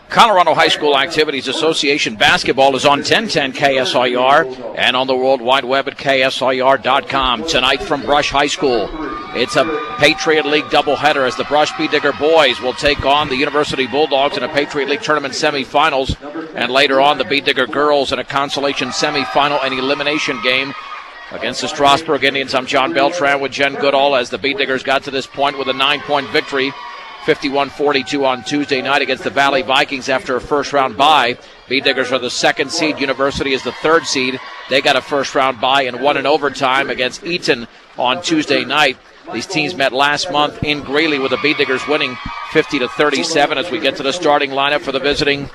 Colorado High School Activities Association basketball is on 1010 KSIR and on the World Wide Web at KSIR.com. Tonight from Brush High School, it's a Patriot League doubleheader as the Brush Bee Digger boys will take on the University Bulldogs in a Patriot League tournament semifinals, and later on the Bee Digger girls in a consolation semifinal and elimination game against the Strasburg Indians. I'm John Beltran with Jen Goodall as the Bee Diggers got to this point with a 9-point victory, 51-42 on Tuesday night against the Valley Vikings after a first-round bye. Bee Diggers are the second seed. University is the third seed. They got a first-round bye and won in overtime against Eaton on Tuesday night. These teams met last month in Greeley with the Bee Diggers winning 50-37. As we get to the starting lineup for the visiting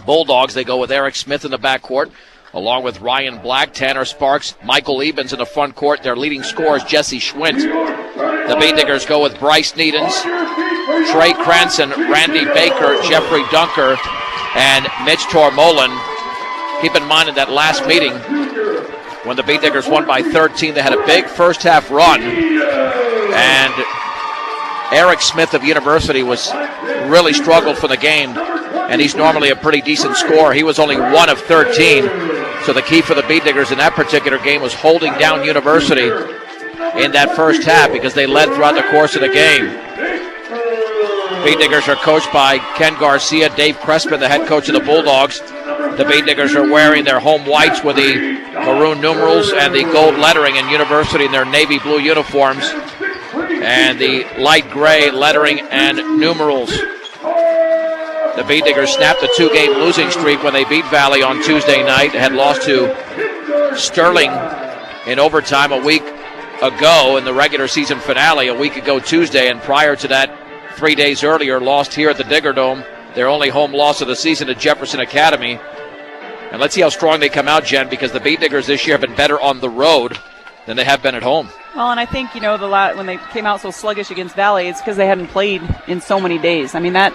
Bulldogs, they go with Eric Smith in the backcourt, along with Ryan Black, Tanner Sparks, Michael Ebens in the front court. Their leading scorer is Jesse Schwint. The Bee Diggers go with Bryce Needens, Trey Cranston, Randy Baker, Jeffrey Dunker, and Mitch Tormolen. Keep in mind in that last meeting, when the Bee Diggers won by 13, they had a big first half run, and Eric Smith of University really struggled for the game, and he's normally a pretty decent scorer. He was only 1 of 13, so the key for the Bee Diggers in that particular game was holding down University in that first half because they led throughout the course of the game. Bee Diggers are coached by Ken Garcia, Dave Crespin, the head coach of the Bulldogs. The Bee Diggers are wearing their home whites with the maroon numerals and the gold lettering, and University in their navy blue uniforms and the light gray lettering and numerals. The Bee Diggers snapped a 2-game losing streak when they beat Valley on Tuesday night. They had lost to Sterling in overtime a week ago in the regular season finale a week ago Tuesday, and prior to that, 3 days earlier, lost here at the Digger Dome, their only home loss of the season to Jefferson Academy. And let's see how strong they come out, Jen, because the Bee Diggers this year have been better on the road than they have been at home. Well, and I think, when they came out so sluggish against Valley, it's because they hadn't played in so many days. I mean, the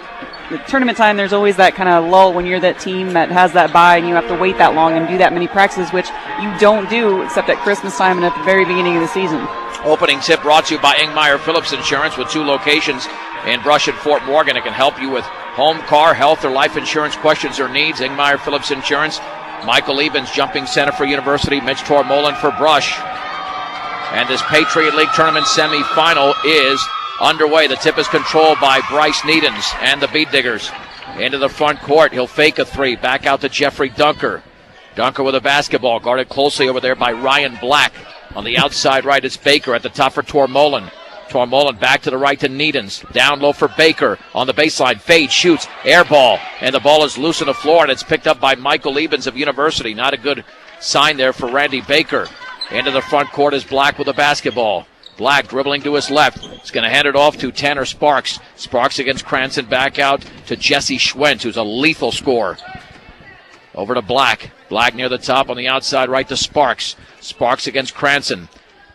tournament time, there's always that kind of lull when you're that team that has that bye and you have to wait that long and do that many practices, which you don't do except at Christmas time and at the very beginning of the season. Opening tip brought to you by Ingmeyer Phillips Insurance with 2 locations in Brush and Fort Morgan. It can help you with home, car, health, or life insurance questions or needs. Ingmeyer Phillips Insurance. Michael Ebens, jumping center for University. Mitch Tormolen for Brush. And this Patriot League tournament semifinal is underway. The tip is controlled by Bryce Needens and the Bee Diggers. Into the front court. He'll fake a 3. Back out to Jeffrey Dunker. Dunker with a basketball. Guarded closely over there by Ryan Black. On the outside right, it's Baker at the top for Tormolen. Tormolen back to the right to Needens. Down low for Baker on the baseline. Fade, shoots, air ball. And the ball is loose on the floor, and it's picked up by Michael Ebens of University. Not a good sign there for Randy Baker. Into the front court is Black with a basketball. Black dribbling to his left. He's going to hand it off to Tanner Sparks. Sparks against Cranston. Back out to Jesse Schwent, who's a lethal scorer. Over to Black. Black near the top on the outside right to Sparks. Sparks against Cranston.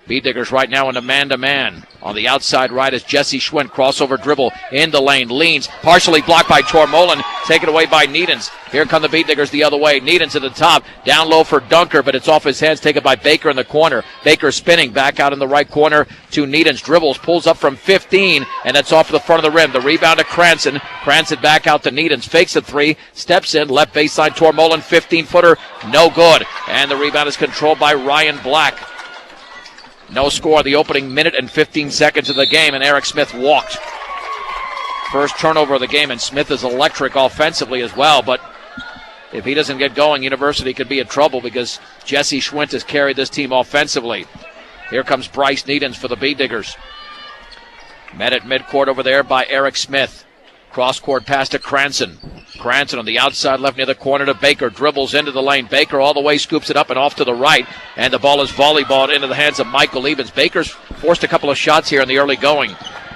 Bee Diggers right now in a man-to-man. On the outside right is Jesse Schwint. Crossover dribble in the lane. Leans. Partially blocked by Tormolen. Taken away by Needens. Here come the Bee Diggers the other way. Needens at the top. Down low for Dunker, but it's off his hands. Taken by Baker in the corner. Baker spinning back out in the right corner to Needens. Dribbles. Pulls up from 15, and that's off the front of the rim. The rebound to Cranston. Cranston back out to Needens. Fakes a 3. Steps in. Left baseline. Tormolen. 15-footer. No good. And the rebound is controlled by Ryan Black. No score the opening minute and 15 seconds of the game, and Eric Smith walked. First turnover of the game, and Smith is electric offensively as well, but if he doesn't get going, University could be in trouble because Jesse Schwint has carried this team offensively. Here comes Bryce Needens for the Bee Diggers. Met at midcourt over there by Eric Smith. Cross-court pass to Cranston. Cranston on the outside left near the corner to Baker. Dribbles into the lane. Baker all the way scoops it up and off to the right. And the ball is volleyballed into the hands of Michael Ebens. Baker's forced a couple of shots here in the early going.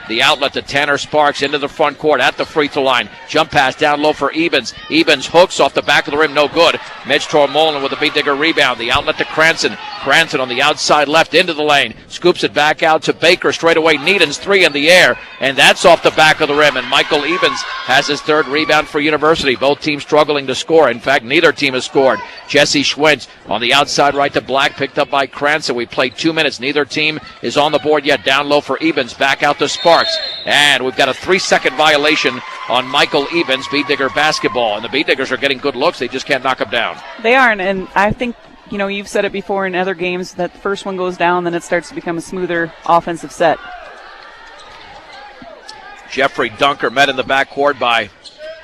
The outlet to Tanner Sparks into the front court at the free throw line. Jump pass down low for Ebens. Ebens hooks off the back of the rim. No good. Mitch Tormolen with a Bee Digger rebound. The outlet to Cranston. Cranston on the outside left into the lane. Scoops it back out to Baker straight away. Needens 3 in the air. And that's off the back of the rim. And Michael Ebens has his 3rd rebound for University. Both teams struggling to score. In fact, neither team has scored. Jesse Schwent on the outside right to Black. Picked up by Cranston. We played 2 minutes. Neither team is on the board yet. Down low for Ebens. Back out to Sparks. And we've got a 3-second violation on Michael Evans, Bead Digger basketball. And the Bead Diggers are getting good looks. They just can't knock them down. They are, and I think, you've said it before in other games that the first one goes down, then it starts to become a smoother offensive set. Jeffrey Dunker met in the backcourt by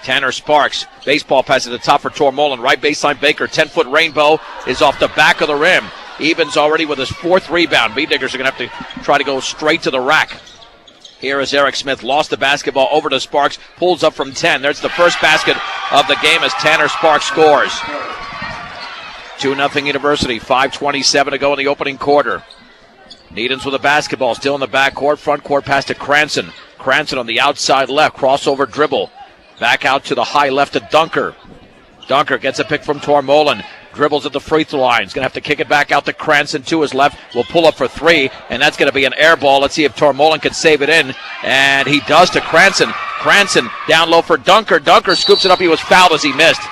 Tanner Sparks. Baseball pass at the top for Tormolen. Right baseline Baker. 10-foot rainbow is off the back of the rim. Evans already with his 4th rebound. Bead Diggers are going to have to try to go straight to the rack. Here is Eric Smith. Lost the basketball over to Sparks. Pulls up from 10. There's the first basket of the game as Tanner Sparks scores. 2-0 University. 5:27 to go in the opening quarter. Needhams with the basketball. Still in the backcourt. Front court pass to Cranston. Cranston on the outside left. Crossover dribble. Back out to the high left to Dunker. Dunker gets a pick from Tormolen. Dribbles at the free throw line. He's going to have to kick it back out to Cranston to his left. Will pull up for 3, and that's going to be an air ball. Let's see if Tormolen can save it in. And he does to Cranston. Cranston down low for Dunker. Dunker scoops it up. He was fouled as he missed.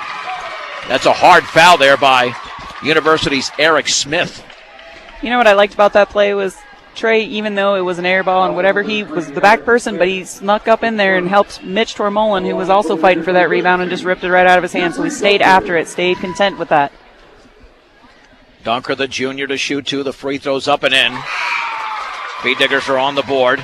That's a hard foul there by University's Eric Smith. You know what I liked about that play was Trey, even though it was an air ball and whatever, he was the back person, but he snuck up in there and helped Mitch Tormolen, who was also fighting for that rebound, and just ripped it right out of his hand. So he stayed after it, stayed content with that. Dunker, the junior, to shoot 2. The free throws up and in. Bead Diggers are on the board.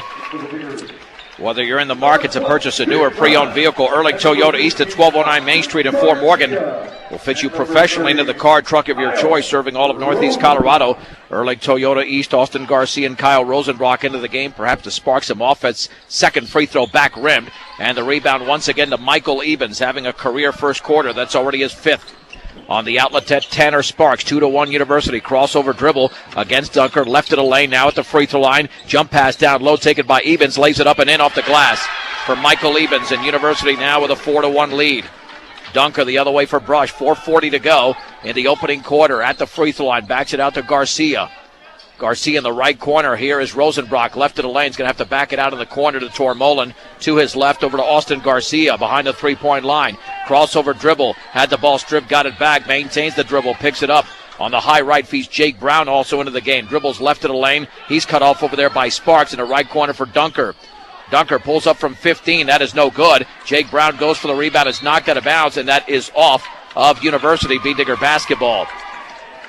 Whether you're in the market to purchase a new or pre-owned vehicle, Ehrlich Toyota East at 1209 Main Street in Fort Morgan will fit you professionally into the car truck of your choice, serving all of Northeast Colorado. Ehrlich Toyota East, Austin Garcia and Kyle Rosenbrock into the game, perhaps to spark some offense. Second free throw back rimmed, and the rebound once again to Michael Evans, having a career first quarter. That's already his 5th. On the outlet, Tanner Sparks, 2-1 University. Crossover dribble against Dunker. Left of the lane, now at the free throw line. Jump pass down low, taken by Evans. Lays it up and in off the glass for Michael Evans. And University now with a 4-1 lead. Dunker the other way for Brush. 4:40 to go in the opening quarter at the free throw line. Backs it out to Garcia. Garcia in the right corner. Here is Rosenbrock. Left of the lane. He's going to have to back it out in the corner to Tormolen. To his left over to Austin Garcia behind the three-point line. Crossover dribble. Had the ball stripped. Got it back. Maintains the dribble. Picks it up. On the high right feeds Jake Brown also into the game. Dribbles left of the lane. He's cut off over there by Sparks in the right corner for Dunker. Dunker pulls up from 15. That is no good. Jake Brown goes for the rebound. It's knocked out of bounds, and that is off of University Bead Digger basketball.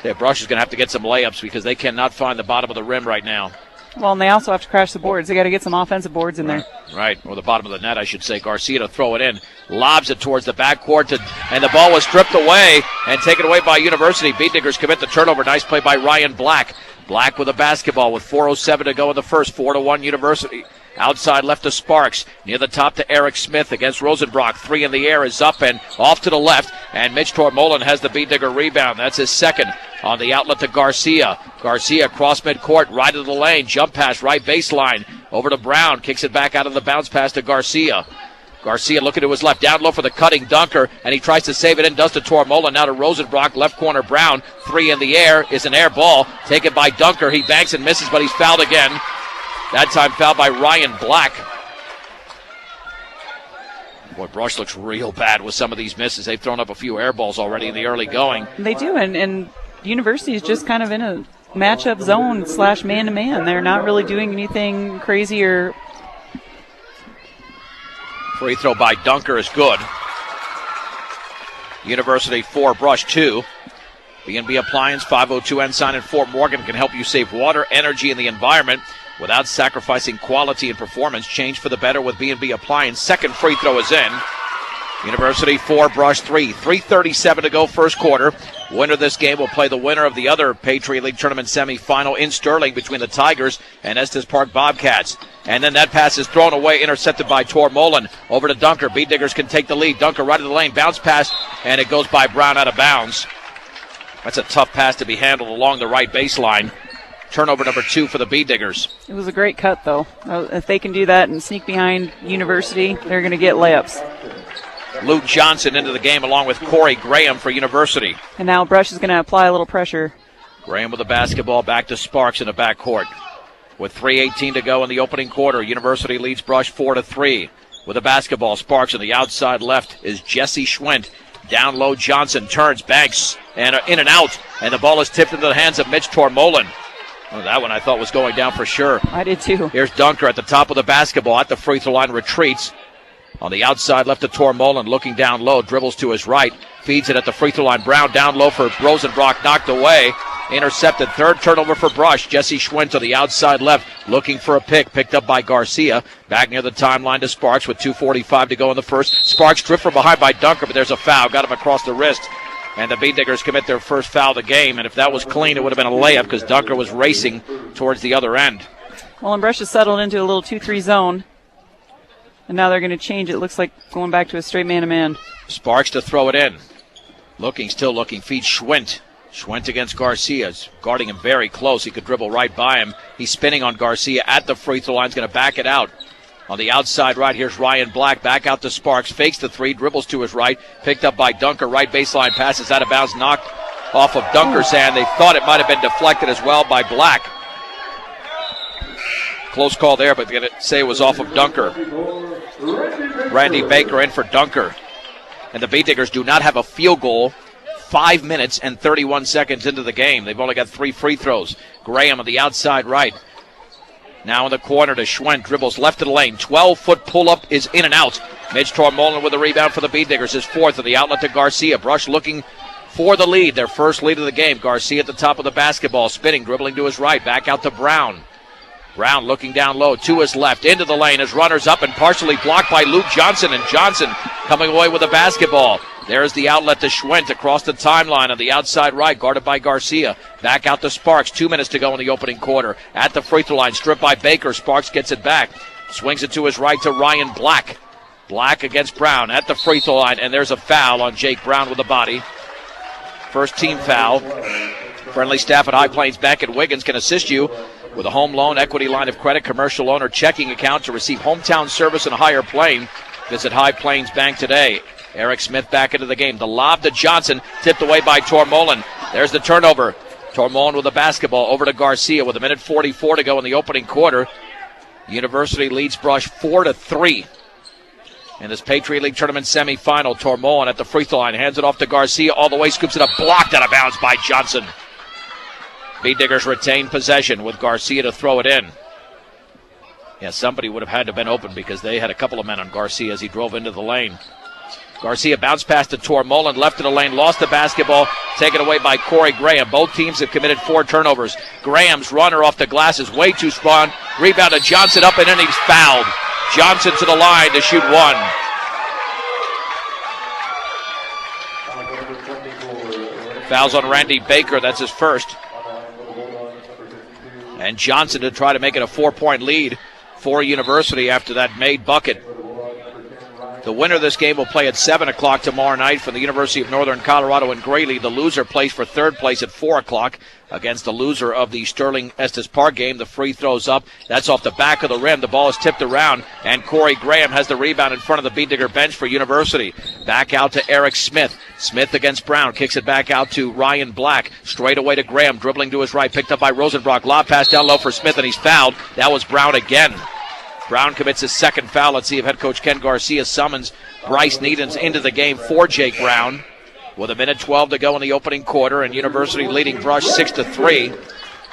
Yeah, Brush is going to have to get some layups because they cannot find the bottom of the rim right now. Well, and they also have to crash the boards. They got to get some offensive boards in there. Right, or the bottom of the net, I should say. Garcia to throw it in. Lobs it towards the backcourt, and the ball was stripped away and taken away by University. Bead Diggers commit the turnover. Nice play by Ryan Black. Black with a basketball with 4:07 to go in the first. 4-1 University. Outside left to Sparks. Near the top to Eric Smith against Rosenbrock. 3 in the air is up and off to the left. And Mitch Tormolen has the Bead Digger rebound. That's his second. On the outlet to Garcia. Garcia cross midcourt, right of the lane. Jump pass, right baseline. Over to Brown. Kicks it back out of the bounce pass to Garcia. Garcia looking to his left. Down low for the cutting Dunker. And he tries to save it in. Does to Tormolen. Now to Rosenbrock. Left corner Brown. 3 in the air is an air ball. Taken by Dunker. He banks and misses, but he's fouled again. That time fouled by Ryan Black. Boy, Brush looks real bad with some of these misses. They've thrown up a few air balls already in the early going. They do, and University is just kind of in a matchup zone / man-to-man. They're not really doing anything crazy or... Free throw by Dunker is good. University 4, Brush 2. B&B Appliance, 502 Ensign in Fort Morgan can help you save water, energy, and the environment without sacrificing quality and performance. Change for the better with B&B Appliance. Second free throw is in. University 4, Brush 3. 3:37 to go first quarter. Winner of this game will play the winner of the other Patriot League Tournament semifinal in Sterling between the Tigers and Estes Park Bobcats. And then that pass is thrown away, intercepted by Tormolen. Over to Dunker. Bead Diggers can take the lead. Dunker right of the lane. Bounce pass, and it goes by Brown out of bounds. That's a tough pass to be handled along the right baseline. Turnover number 2 for the Bead Diggers. It was a great cut, though. If they can do that and sneak behind University, they're going to get layups. Luke Johnson into the game along with Corey Graham for University. And now Brush is going to apply a little pressure. Graham with the basketball back to Sparks in the backcourt. With 3:18 to go in the opening quarter, University leads Brush 4-3. With the basketball, Sparks on the outside left is Jesse Schwint. Down low, Johnson turns, banks, and in and out. And the ball is tipped into the hands of Mitch Tormolen. Oh, that one I thought was going down for sure. I did too. Here's Dunker at the top of the basketball at the free throw line, retreats. On the outside, left to Tormolin, looking down low, dribbles to his right, feeds it at the free throw line. Brown down low for Rosenbrock, knocked away. Intercepted. Third turnover for Brush. Jesse Schwinn to the outside left, looking for a pick. Picked up by Garcia. Back near the timeline to Sparks with 2:45 to go in the first. Sparks stripped from behind by Dunker, but there's a foul. Got him across the wrist. And the Beatdiggers commit their first foul of the game. And if that was clean, it would have been a layup because Dunker was racing towards the other end. Well, and Brush has settled into a little 2-3 zone. And now they're going to change it. Looks like going back to a straight man-to-man. Sparks to throw it in. Still looking. Feeds Schwint. Schwint against Garcia, guarding him very close. He could dribble right by him. He's spinning on Garcia at the free throw line. He's going to back it out. On the outside right, here's Ryan Black. Back out to Sparks. Fakes the three. Dribbles to his right. Picked up by Dunker. Right baseline passes out of bounds. Knocked off of Dunker's hand. They thought it might have been deflected as well by Black. Close call there, but they're going to say it was off of Dunker. Randy Baker in for Dunker. And the Beatdiggers do not have a field goal 5 minutes and 31 seconds into the game. They've only got 3 free throws. Graham on the outside right. Now in the corner to Schwinn. Dribbles left of the lane. 12-foot pull-up is in and out. Mitch Tormolin with a rebound for the Beatdiggers. His fourth of the outlet to Garcia. Brush looking for the lead. Their first lead of the game. Garcia at the top of the basketball. Spinning, dribbling to his right. Back out to Brown. Brown looking down low to his left. Into the lane. His runners up and partially blocked by Luke Johnson. And Johnson coming away with the basketball. There's the outlet to Schwint across the timeline on the outside right, guarded by Garcia. Back out to Sparks. 2 minutes to go in the opening quarter. At the free throw line, stripped by Baker. Sparks gets it back. Swings it to his right to Ryan Black. Black against Brown at the free throw line, and there's a foul on Jake Brown with the body. First team foul. Friendly staff at High Plains Bank and Wiggins can assist you with a home loan, equity line of credit, commercial loan, or checking account to receive hometown service in a higher plane. Visit High Plains Bank today. Eric Smith back into the game. The lob to Johnson, tipped away by Tormolin. There's the turnover. Tormolin with the basketball over to Garcia with 1:44 to go in the opening quarter. University leads Brush 4-3 in this Patriot League Tournament semifinal. Tormolin at the free throw line, hands it off to Garcia all the way, scoops it up, blocked out of bounds by Johnson. Beatdiggers retain possession with Garcia to throw it in. Yeah, somebody would have had to have been open because they had a couple of men on Garcia as he drove into the lane. Garcia bounced past to Tormolin, left of the lane, lost the basketball, taken away by Corey Graham. Both teams have committed 4 turnovers. Graham's runner off the glass is way too strong. Rebound to Johnson, up and in, he's fouled. Johnson to the line to shoot 1. Fouls on Randy Baker, that's his first. And Johnson to try to make it a 4-point lead for University after that made bucket. The winner of this game will play at 7 o'clock tomorrow night for the University of Northern Colorado in Greeley. The loser plays for third place at 4 o'clock against the loser of the Sterling Estes Park game. The free throw's up. That's off the back of the rim. The ball is tipped around, and Corey Graham has the rebound in front of the Beatdigger bench for University. Back out to Eric Smith. Smith against Brown. Kicks it back out to Ryan Black. Straight away to Graham. Dribbling to his right. Picked up by Rosenbrock. Lob pass down low for Smith, and he's fouled. That was Brown again. Brown commits his second foul. Let's see if head coach Ken Garcia summons Bryce Needens into the game for Jake Brown. With 1:12 to go in the opening quarter, and University leading Brush 6-3.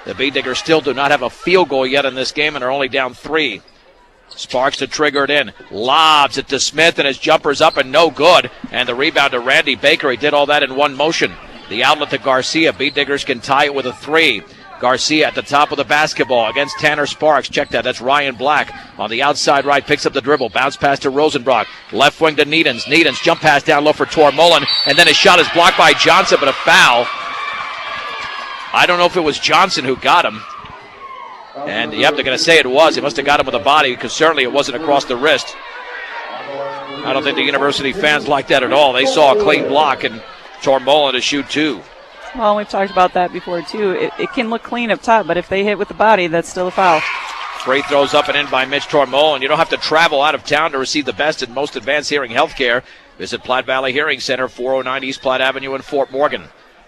The Beatdiggers still do not have a field goal yet in this game and are only down 3. Sparks to trigger it in. Lobs it to Smith, and his jumper's up and no good. And the rebound to Randy Baker. He did all that in one motion. The outlet to Garcia. Beatdiggers can tie it with a 3. Garcia at the top of the basketball against Tanner Sparks. Check that. That's Ryan Black on the outside right. Picks up the dribble. Bounce pass to Rosenbrock. Left wing to Needens. Needens jump pass down low for Tormolin. And then his shot is blocked by Johnson, but a foul. I don't know if it was Johnson who got him. And, yep, they're going to say it was. He must have got him with a body because certainly it wasn't across the wrist. I don't think the University fans like that at all. They saw a clean block and Tormolin to shoot 2. Well, we've talked about that before, too. It can look clean up top, but if they hit with the body, that's still a foul. Free throws up and in by Mitch Tormolin. You don't have to travel out of town to receive the best and most advanced hearing health care. Visit Platte Valley Hearing Center, 409 East Platte Avenue in Fort Morgan.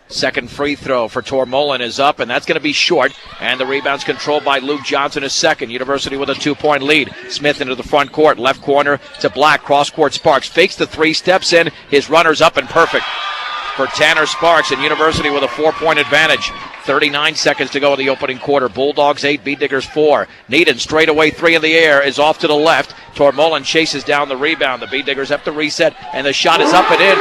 Second free throw for Tormolin is up, and that's going to be short. And the rebound's controlled by Luke Johnson, his second. University with a 2-point lead. Smith into the front court. Left corner to Black. Cross-court Sparks. Fakes the 3, steps in. His runner's up and perfect for Tanner Sparks, and University with a 4-point advantage. 39 seconds to go in the opening quarter. Bulldogs 8, Beat-Diggers 4. Needham straightaway 3 in the air is off to the left. Tormolin chases down the rebound. The Beat-Diggers have to reset, and the shot is up and in.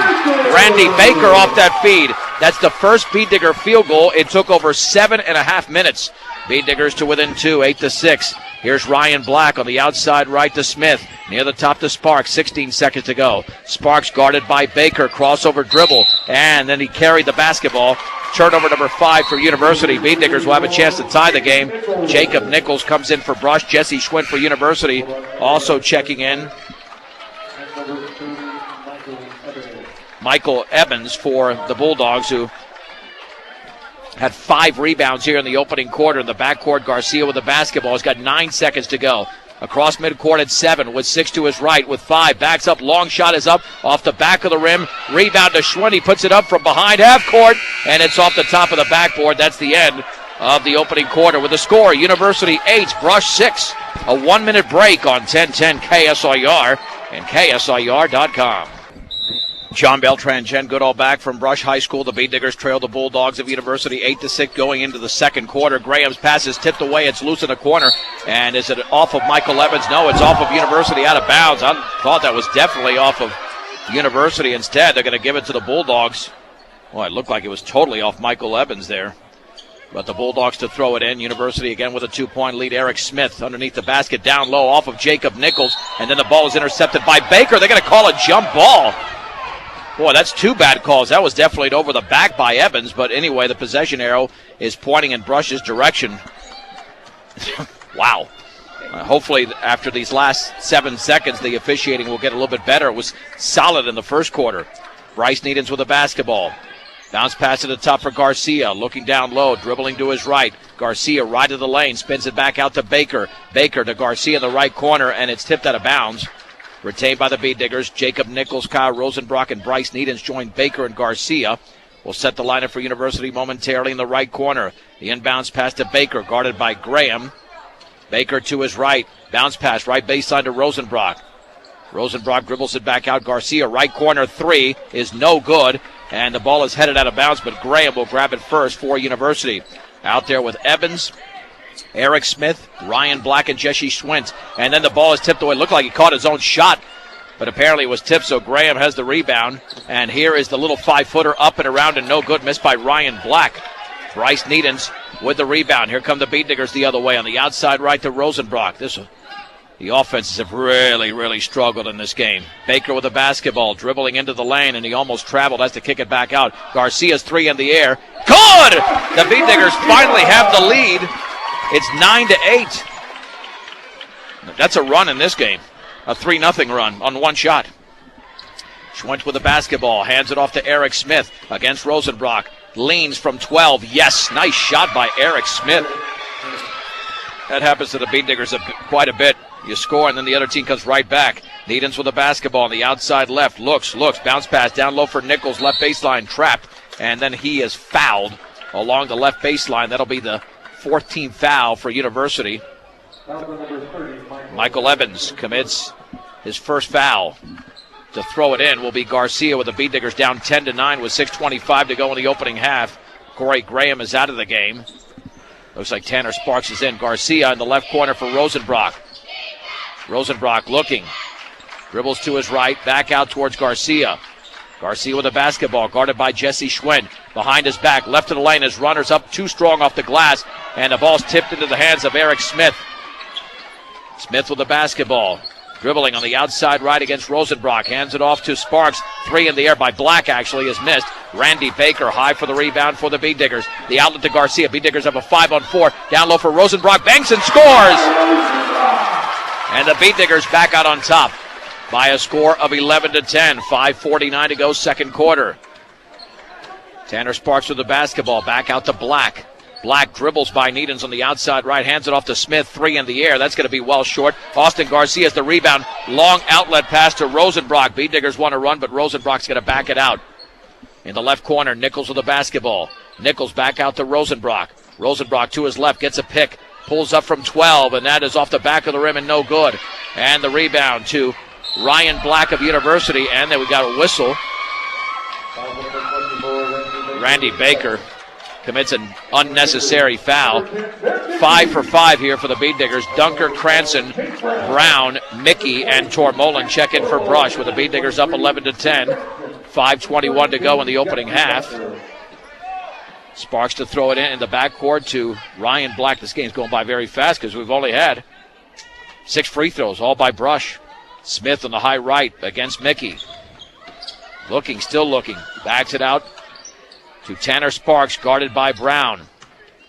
Randy Baker off that feed. That's the first Beat-Digger field goal. It took over 7.5 minutes. Beat-Diggers to within 2, 8-6. Here's Ryan Black on the outside right to Smith. Near the top to Sparks, 16 seconds to go. Sparks guarded by Baker, crossover dribble, and then he carried the basketball. Turnover number 5 for University. Beat-Diggers will have a chance to tie the game. Jacob Nichols comes in for Brush. Jesse Schwinn for University also checking in. Michael Evans for the Bulldogs, who had 5 rebounds here in the opening quarter. In the backcourt, Garcia with the basketball. He's got 9 seconds to go. Across midcourt at 7 with 6 to his right with 5. Backs up, long shot is up off the back of the rim. Rebound to Schwinn. He puts it up from behind half court, and it's off the top of the backboard. That's the end of the opening quarter. With the score, University 8, Brush 6. A 1-minute break on 1010 KSIR and KSIR.com. John Beltran, Jen Goodall back from Brush High School. The Beat-Diggers trail the Bulldogs of University 8-6 going into the second quarter. Graham's pass is tipped away. It's loose in the corner. And is it off of Michael Evans? No, it's off of University out of bounds. I thought that was definitely off of University. Instead, they're going to give it to the Bulldogs. Well, it looked like it was totally off Michael Evans there. But the Bulldogs to throw it in. University again with a 2-point lead. Eric Smith underneath the basket down low off of Jacob Nichols. And then the ball is intercepted by Baker. They're going to call a jump ball. Boy, that's 2 bad calls. That was definitely over the back by Evans. But anyway, the possession arrow is pointing in Brush's direction. Wow. Hopefully, after these last 7 seconds, the officiating will get a little bit better. It was solid in the first quarter. Bryce Needhams with the basketball. Bounce pass to the top for Garcia. Looking down low, dribbling to his right. Garcia right of the lane, spins it back out to Baker. Baker to Garcia in the right corner, and it's tipped out of bounds. Retained by the Beat-Diggers. Jacob Nichols, Kyle Rosenbrock, and Bryce Needhams join Baker and Garcia. Will set the lineup for University momentarily in the right corner. The inbounds pass to Baker, guarded by Graham. Baker to his right. Bounce pass, right baseline to Rosenbrock. Rosenbrock dribbles it back out. Garcia, right corner 3 is no good. And the ball is headed out of bounds, but Graham will grab it first for University. Out there with Evans, Eric Smith, Ryan Black, and Jesse Schwinn. And then the ball is tipped away. It looked like he caught his own shot, but apparently it was tipped, so Graham has the rebound. And here is the little 5-footer up and around and no good, missed by Ryan Black. Bryce Needhams with the rebound. Here come the Beat-Diggers the other way on the outside right to Rosenbrock. The offenses have really struggled in this game. Baker with the basketball, dribbling into the lane, and he almost traveled, has to kick it back out. Garcia's 3 in the air. Good! The Beat-Diggers finally have the lead. It's 9-8. That's a run in this game. A 3-0 run on one shot. Schwinn with the basketball, hands it off to Eric Smith against Rosenbrock. Leans from 12. Yes, nice shot by Eric Smith. That happens to the Beat-Diggers quite a bit. You score, and then the other team comes right back. Needhams with the basketball on the outside left. Looks. Bounce pass down low for Nichols. Left baseline trapped. And then he is fouled along the left baseline. That'll be the 14th foul for University. Michael Evans commits his first foul. To throw it in will be Garcia with the Beat-Diggers down 10-9 with 6:25 to go in the opening half. Corey Graham is out of the game. Looks like Tanner Sparks is in. Garcia in the left corner for Rosenbrock. Rosenbrock looking. Dribbles to his right. Back out towards Garcia. Garcia with the basketball, guarded by Jesse Schwinn. Behind his back, left to the lane. His runner's up too strong off the glass. And the ball's tipped into the hands of Eric Smith. Smith with the basketball. Dribbling on the outside right against Rosenbrock. Hands it off to Sparks. 3 in the air by Black, actually, is missed. Randy Baker high for the rebound for the Beat-Diggers. The outlet to Garcia. Beat-Diggers have a 5-on-4. Down low for Rosenbrock. Banks and scores! And the Beat-Diggers back out on top by a score of 11-10. 5:49 to go, second quarter. Tanner Sparks with the basketball. Back out to Black. Black dribbles by Needhams on the outside right. Hands it off to Smith. 3 in the air. That's going to be well short. Austin Garcia has the rebound. Long outlet pass to Rosenbrock. Beat-Diggers want to run, but Rosenbrock's going to back it out. In the left corner, Nichols with the basketball. Nichols back out to Rosenbrock. Rosenbrock to his left. Gets a pick. Pulls up from 12, and that is off the back of the rim and no good. And the rebound to Ryan Black of University. And then we got a whistle. Randy Baker commits an unnecessary foul. 5 for 5 here for the Bead Diggers. Dunker, Cranston, Brown, Mickey, and Tormolen check in for Brush with the Bead Diggers up 11-10. 5:21 to go in the opening half. Sparks to throw it in the backcourt to Ryan Black. This game's going by very fast because we've only had 6 free throws, all by Brush. Smith on the high right against Mickey. Looking, still looking. Backs it out to Tanner Sparks, guarded by Brown.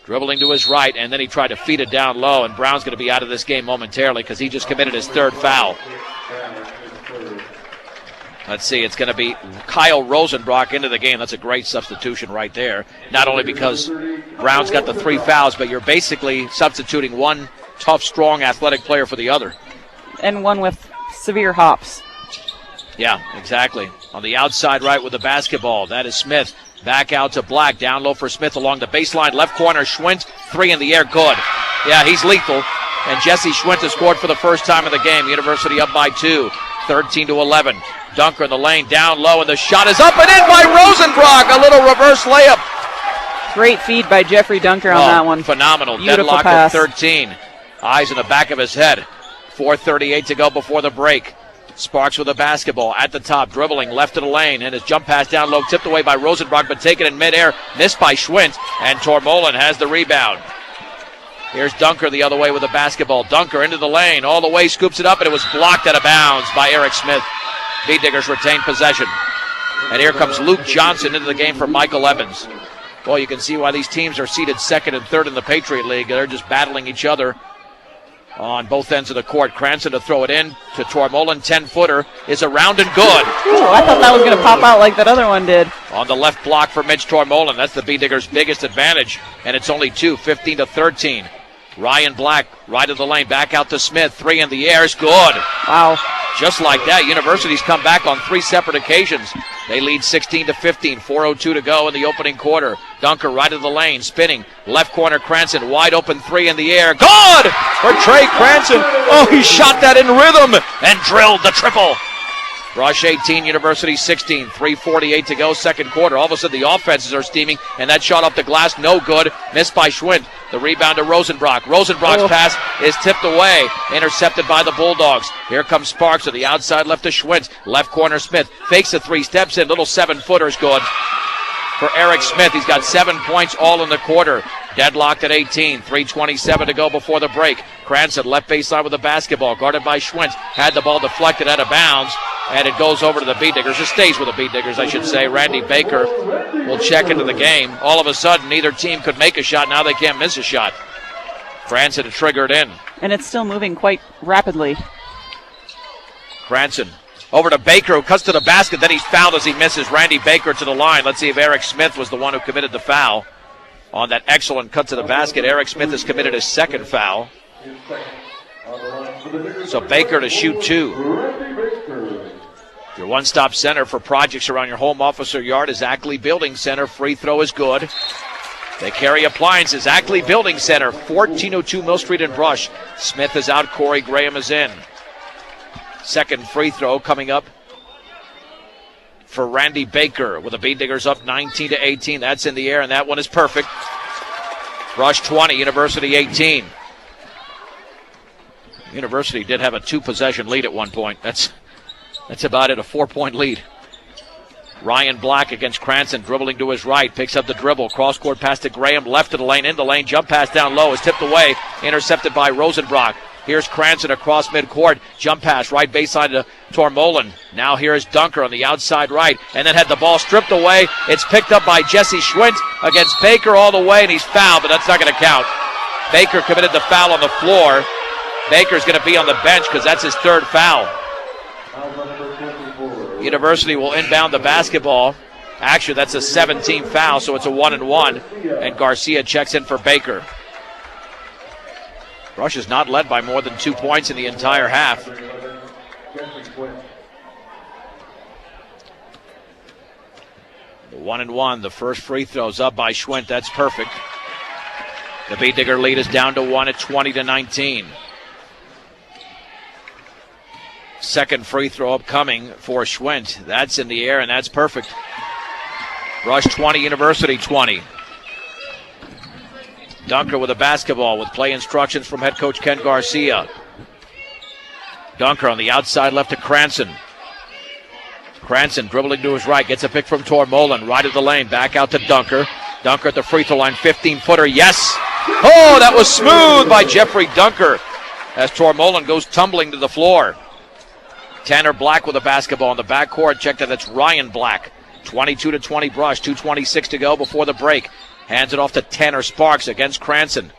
Dribbling to his right, and then he tried to feed it down low, and Brown's going to be out of this game momentarily because he just committed his 3rd foul. Let's see, it's going to be Kyle Rosenbrock into the game. That's a great substitution right there. Not only because Brown's got the 3 fouls, but you're basically substituting one tough, strong, athletic player for the other. And one with severe hops. Yeah, exactly. On the outside right with the basketball, that is Smith. Back out to Black, down low for Smith along the baseline. Left corner, Schwint, 3 in the air, good. Yeah, he's lethal. And Jesse Schwint has scored for the first time in the game. University up by 2, 13-11. Dunker in the lane, down low, and the shot is up and in by Rosenbrock. A little reverse layup. Great feed by Jeffrey Dunker on that one. Phenomenal. Beautiful Deadlock pass. at 13. Eyes in the back of his head. 4:38 to go before the break. Sparks with the basketball at the top, dribbling left of the lane, and his jump pass down low, tipped away by Rosenbrock, but taken in midair, missed by Schwint, and Tormolen has the rebound. Here's Dunker the other way with the basketball. Dunker into the lane, all the way, scoops it up, and it was blocked out of bounds by Eric Smith. Bead Diggers retain possession. And here comes Luke Johnson into the game for Michael Evans. Boy, you can see why these teams are seated 2nd and 3rd in the Patriot League. They're just battling each other on both ends of the court. Cranston to throw it in to Tormolen. 10-footer is around and good. Ooh, I thought that was going to pop out like that other one did. On the left block for Mitch Tormolen. That's the Bead Diggers' biggest advantage. And it's only 2, 15-13. Ryan Black, right of the lane, back out to Smith. 3 in the air is good. Wow. Just like that, University's come back on 3 separate occasions. They lead 16-15, 4:02 to go in the opening quarter. Dunker right of the lane, spinning. Left corner, Cranston, wide open 3 in the air. Good for Trey Cranston. Oh, he shot that in rhythm and drilled the triple. Brush 18, University 16, 3:48 to go, second quarter. All of a sudden the offenses are steaming, and that shot off the glass, no good. Missed by Schwint. The rebound to Rosenbrock. Rosenbrock's pass is tipped away, intercepted by the Bulldogs. Here comes Sparks to the outside left to Schwint. Left corner, Smith fakes a 3, steps in, little 7-footer is good for Eric Smith. He's got 7 points all in the quarter. Deadlocked at 18, 3:27 to go before the break. Cranston left baseline with the basketball, guarded by Schwint. Had the ball deflected out of bounds, and it goes over to the Bead Diggers. It stays with the Bead Diggers, I should say. Randy Baker will check into the game. All of a sudden, neither team could make a shot. Now they can't miss a shot. Cranston to trigger it in. And it's still moving quite rapidly. Cranston over to Baker, who cuts to the basket. Then he's fouled as he misses. Randy Baker to the line. Let's see if Eric Smith was the one who committed the foul. On that excellent cut to the basket, Eric Smith has committed his 2nd foul. So Baker to shoot 2. Your one-stop center for projects around your home, office, or yard is Ackley Building Center. Free throw is good. They carry appliances. Ackley Building Center, 1402 Mill Street in Brush. Smith is out. Corey Graham is in. Second free throw coming up for Randy Baker with the Bead Diggers up 19-18. That's in the air, and that one is perfect. Brush 20, University 18. University did have a 2-possession lead at one point. That's about it, a 4-point lead. Ryan Black against Cranston, dribbling to his right, picks up the dribble, cross-court pass to Graham, left of the lane, in the lane, jump pass down low, is tipped away, intercepted by Rosenbrock. Here's Cranston across midcourt, jump pass, right baseline to Tormolen. Now here's Dunker on the outside right, and then had the ball stripped away. It's picked up by Jesse Schwint against Baker all the way, and he's fouled, but that's not going to count. Baker committed the foul on the floor. Baker's going to be on the bench because that's his 3rd foul. University will inbound the basketball. Actually, that's a 17th foul, so it's a 1-and-1, and Garcia checks in for Baker. Brush is not led by more than 2 points in the entire half. The 1-and-1, the first free throw's up by Schwint. That's perfect. The Bead Digger lead is down to 1 at 20-19. Second free throw upcoming for Schwint. That's in the air, and that's perfect. Brush 20, University 20. Dunker with a basketball with play instructions from head coach Ken Garcia. Dunker on the outside left to Cranston. Cranston dribbling to his right, gets a pick from Tormolen, right of the lane, back out to Dunker. Dunker at the free throw line, 15-footer, yes! Oh, that was smooth by Jeffrey Dunker as Tormolen goes tumbling to the floor. Tanner Black with a basketball in the backcourt. Check that, it's Ryan Black. 22-20 Brush, 2:26 to go before the break. Hands it off to Tanner Sparks against Cranston.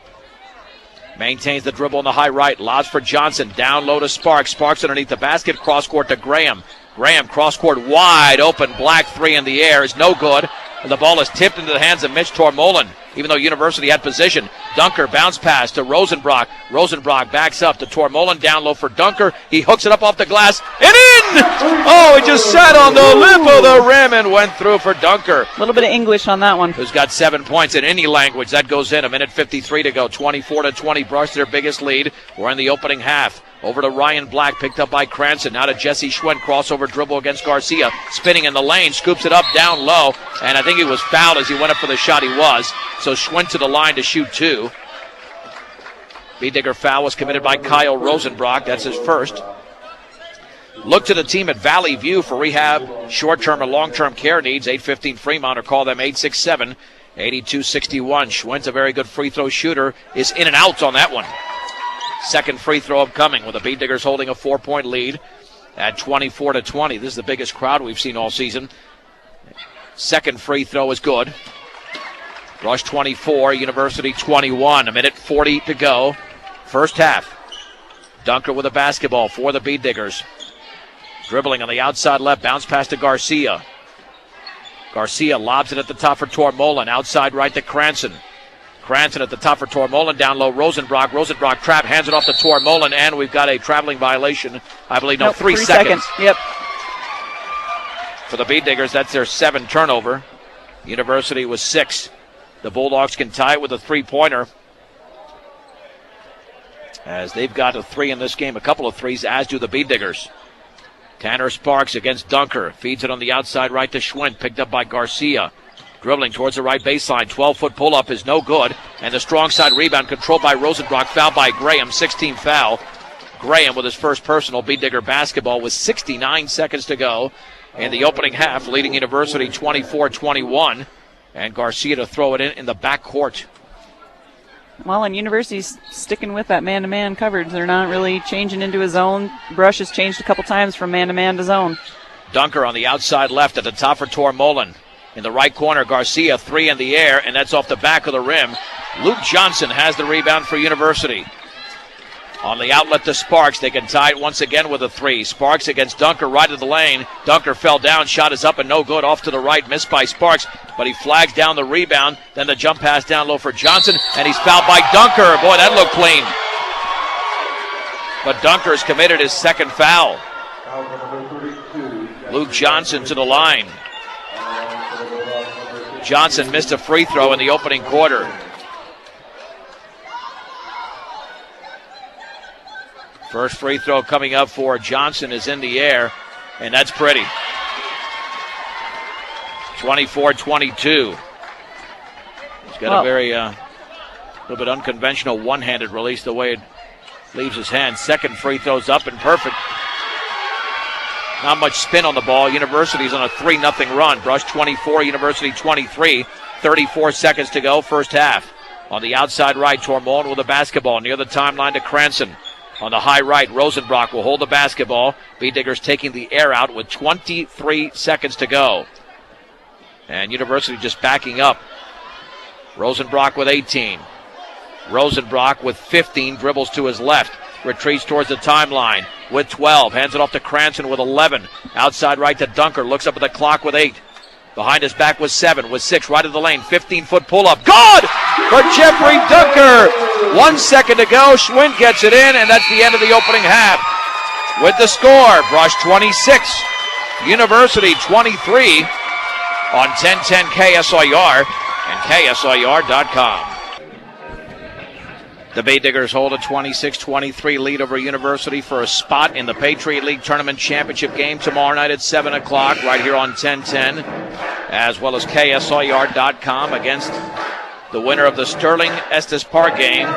Maintains the dribble in the high right, lobs for Johnson, down low to Sparks. Sparks underneath the basket, cross court to Graham. Graham cross court wide open, Black three in the air is no good. The ball is tipped into the hands of Mitch Tormolen, even though University had position. Dunker bounce pass to Rosenbrock. Rosenbrock backs up to Tormolen, down low for Dunker. He hooks it up off the glass and in! Oh, it just sat on the lip of the rim and went through for Dunker. A little bit of English on that one. Who's got 7 points in any language. That goes in. 1:53 to go. 24-20 Brush, their biggest lead. We're in the opening half. Over to Ryan Black, picked up by Cranston. Now to Jesse Schwinn, crossover dribble against Garcia. Spinning in the lane, scoops it up down low. And I think he was fouled as he went up for the shot. He was. So Schwinn to the line to shoot two. B-Digger foul was committed by Kyle Rosenbrock. That's his first. Look to the team at Valley View for rehab, short-term and long-term care needs. 815 Fremont, or call them 867-8261. Schwinn's a very good free throw shooter. Is in and out on that one. Second free throw upcoming with the B-Diggers holding a 4-point lead at 24-20. This is the biggest crowd we've seen all season. Second free throw is good. Brush 24, University 21. 1:40 to go. First half. Dunker with a basketball for the B-Diggers. Dribbling on the outside left, bounce pass to Garcia. Garcia lobs it at the top for Tormolen. Outside right to Cranston. Cranston at the top for Tormolen, down low Rosenbrock. Rosenbrock trap, hands it off to Tormolen, and we've got a traveling violation. I believe, no, 3 seconds. Yep. For the B-Diggers, that's their 7th turnover. University was 6. The Bulldogs can tie it with a 3-pointer, as they've got a 3 in this game, a couple of 3s, as do the B-Diggers. Tanner Sparks against Dunker. Feeds it on the outside right to Schwinn, picked up by Garcia. Dribbling towards the right baseline. 12-foot pull-up is no good. And the strong side rebound controlled by Rosenbrock. Fouled by Graham. 16th foul. Graham with his first personal. B-Digger basketball with 69 seconds to go in the opening half, leading University 24-21. And Garcia to throw it in the backcourt. Well, and University's sticking with that man-to-man coverage. They're not really changing into a zone. Brush has changed a couple times from man-to-man to zone. Dunker on the outside left at the top for Tormolen. In the right corner, Garcia, 3 in the air, and that's off the back of the rim. Luke Johnson has the rebound for University. On the outlet to Sparks, they can tie it once again with a 3. Sparks against Dunker, right of the lane. Dunker fell down, shot is up and no good, off to the right, missed by Sparks, but he flags down the rebound. Then the jump pass down low for Johnson, and he's fouled by Dunker. Boy, that looked clean. But Dunker's committed his 2nd foul. Luke Johnson to the line. Johnson missed a free throw in the opening quarter. First free throw coming up for Johnson is in the air, and that's pretty. 24-22. He's got a very little bit unconventional one-handed release, the way it leaves his hand. Second free throw's up and perfect. Not much spin on the ball. University's on a 3-0 run. Brush 24, University 23. 34 seconds to go, first half. On the outside right, Tormolen with a basketball near the timeline to Cranston. On the high right, Rosenbrock will hold the basketball. B-Diggers taking the air out with 23 seconds to go. And University just backing up. Rosenbrock with 18. Rosenbrock with 15, dribbles to his left. Retreats towards the timeline with 12. Hands it off to Cranston with 11. Outside right to Dunker. Looks up at the clock with 8. Behind his back was 7. With 6 right of the lane. 15-foot pull-up. Good for Jeffrey Dunker. 1 second to go. Schwinn gets it in, and that's the end of the opening half. With the score, Brush 26, University 23 on 1010 KSIR and KSIR.com. The B-Diggers hold a 26-23 lead over University for a spot in the Patriot League Tournament Championship game tomorrow night at 7 o'clock right here on 1010, as well as KSIR.com against The winner of the Sterling Estes Park game.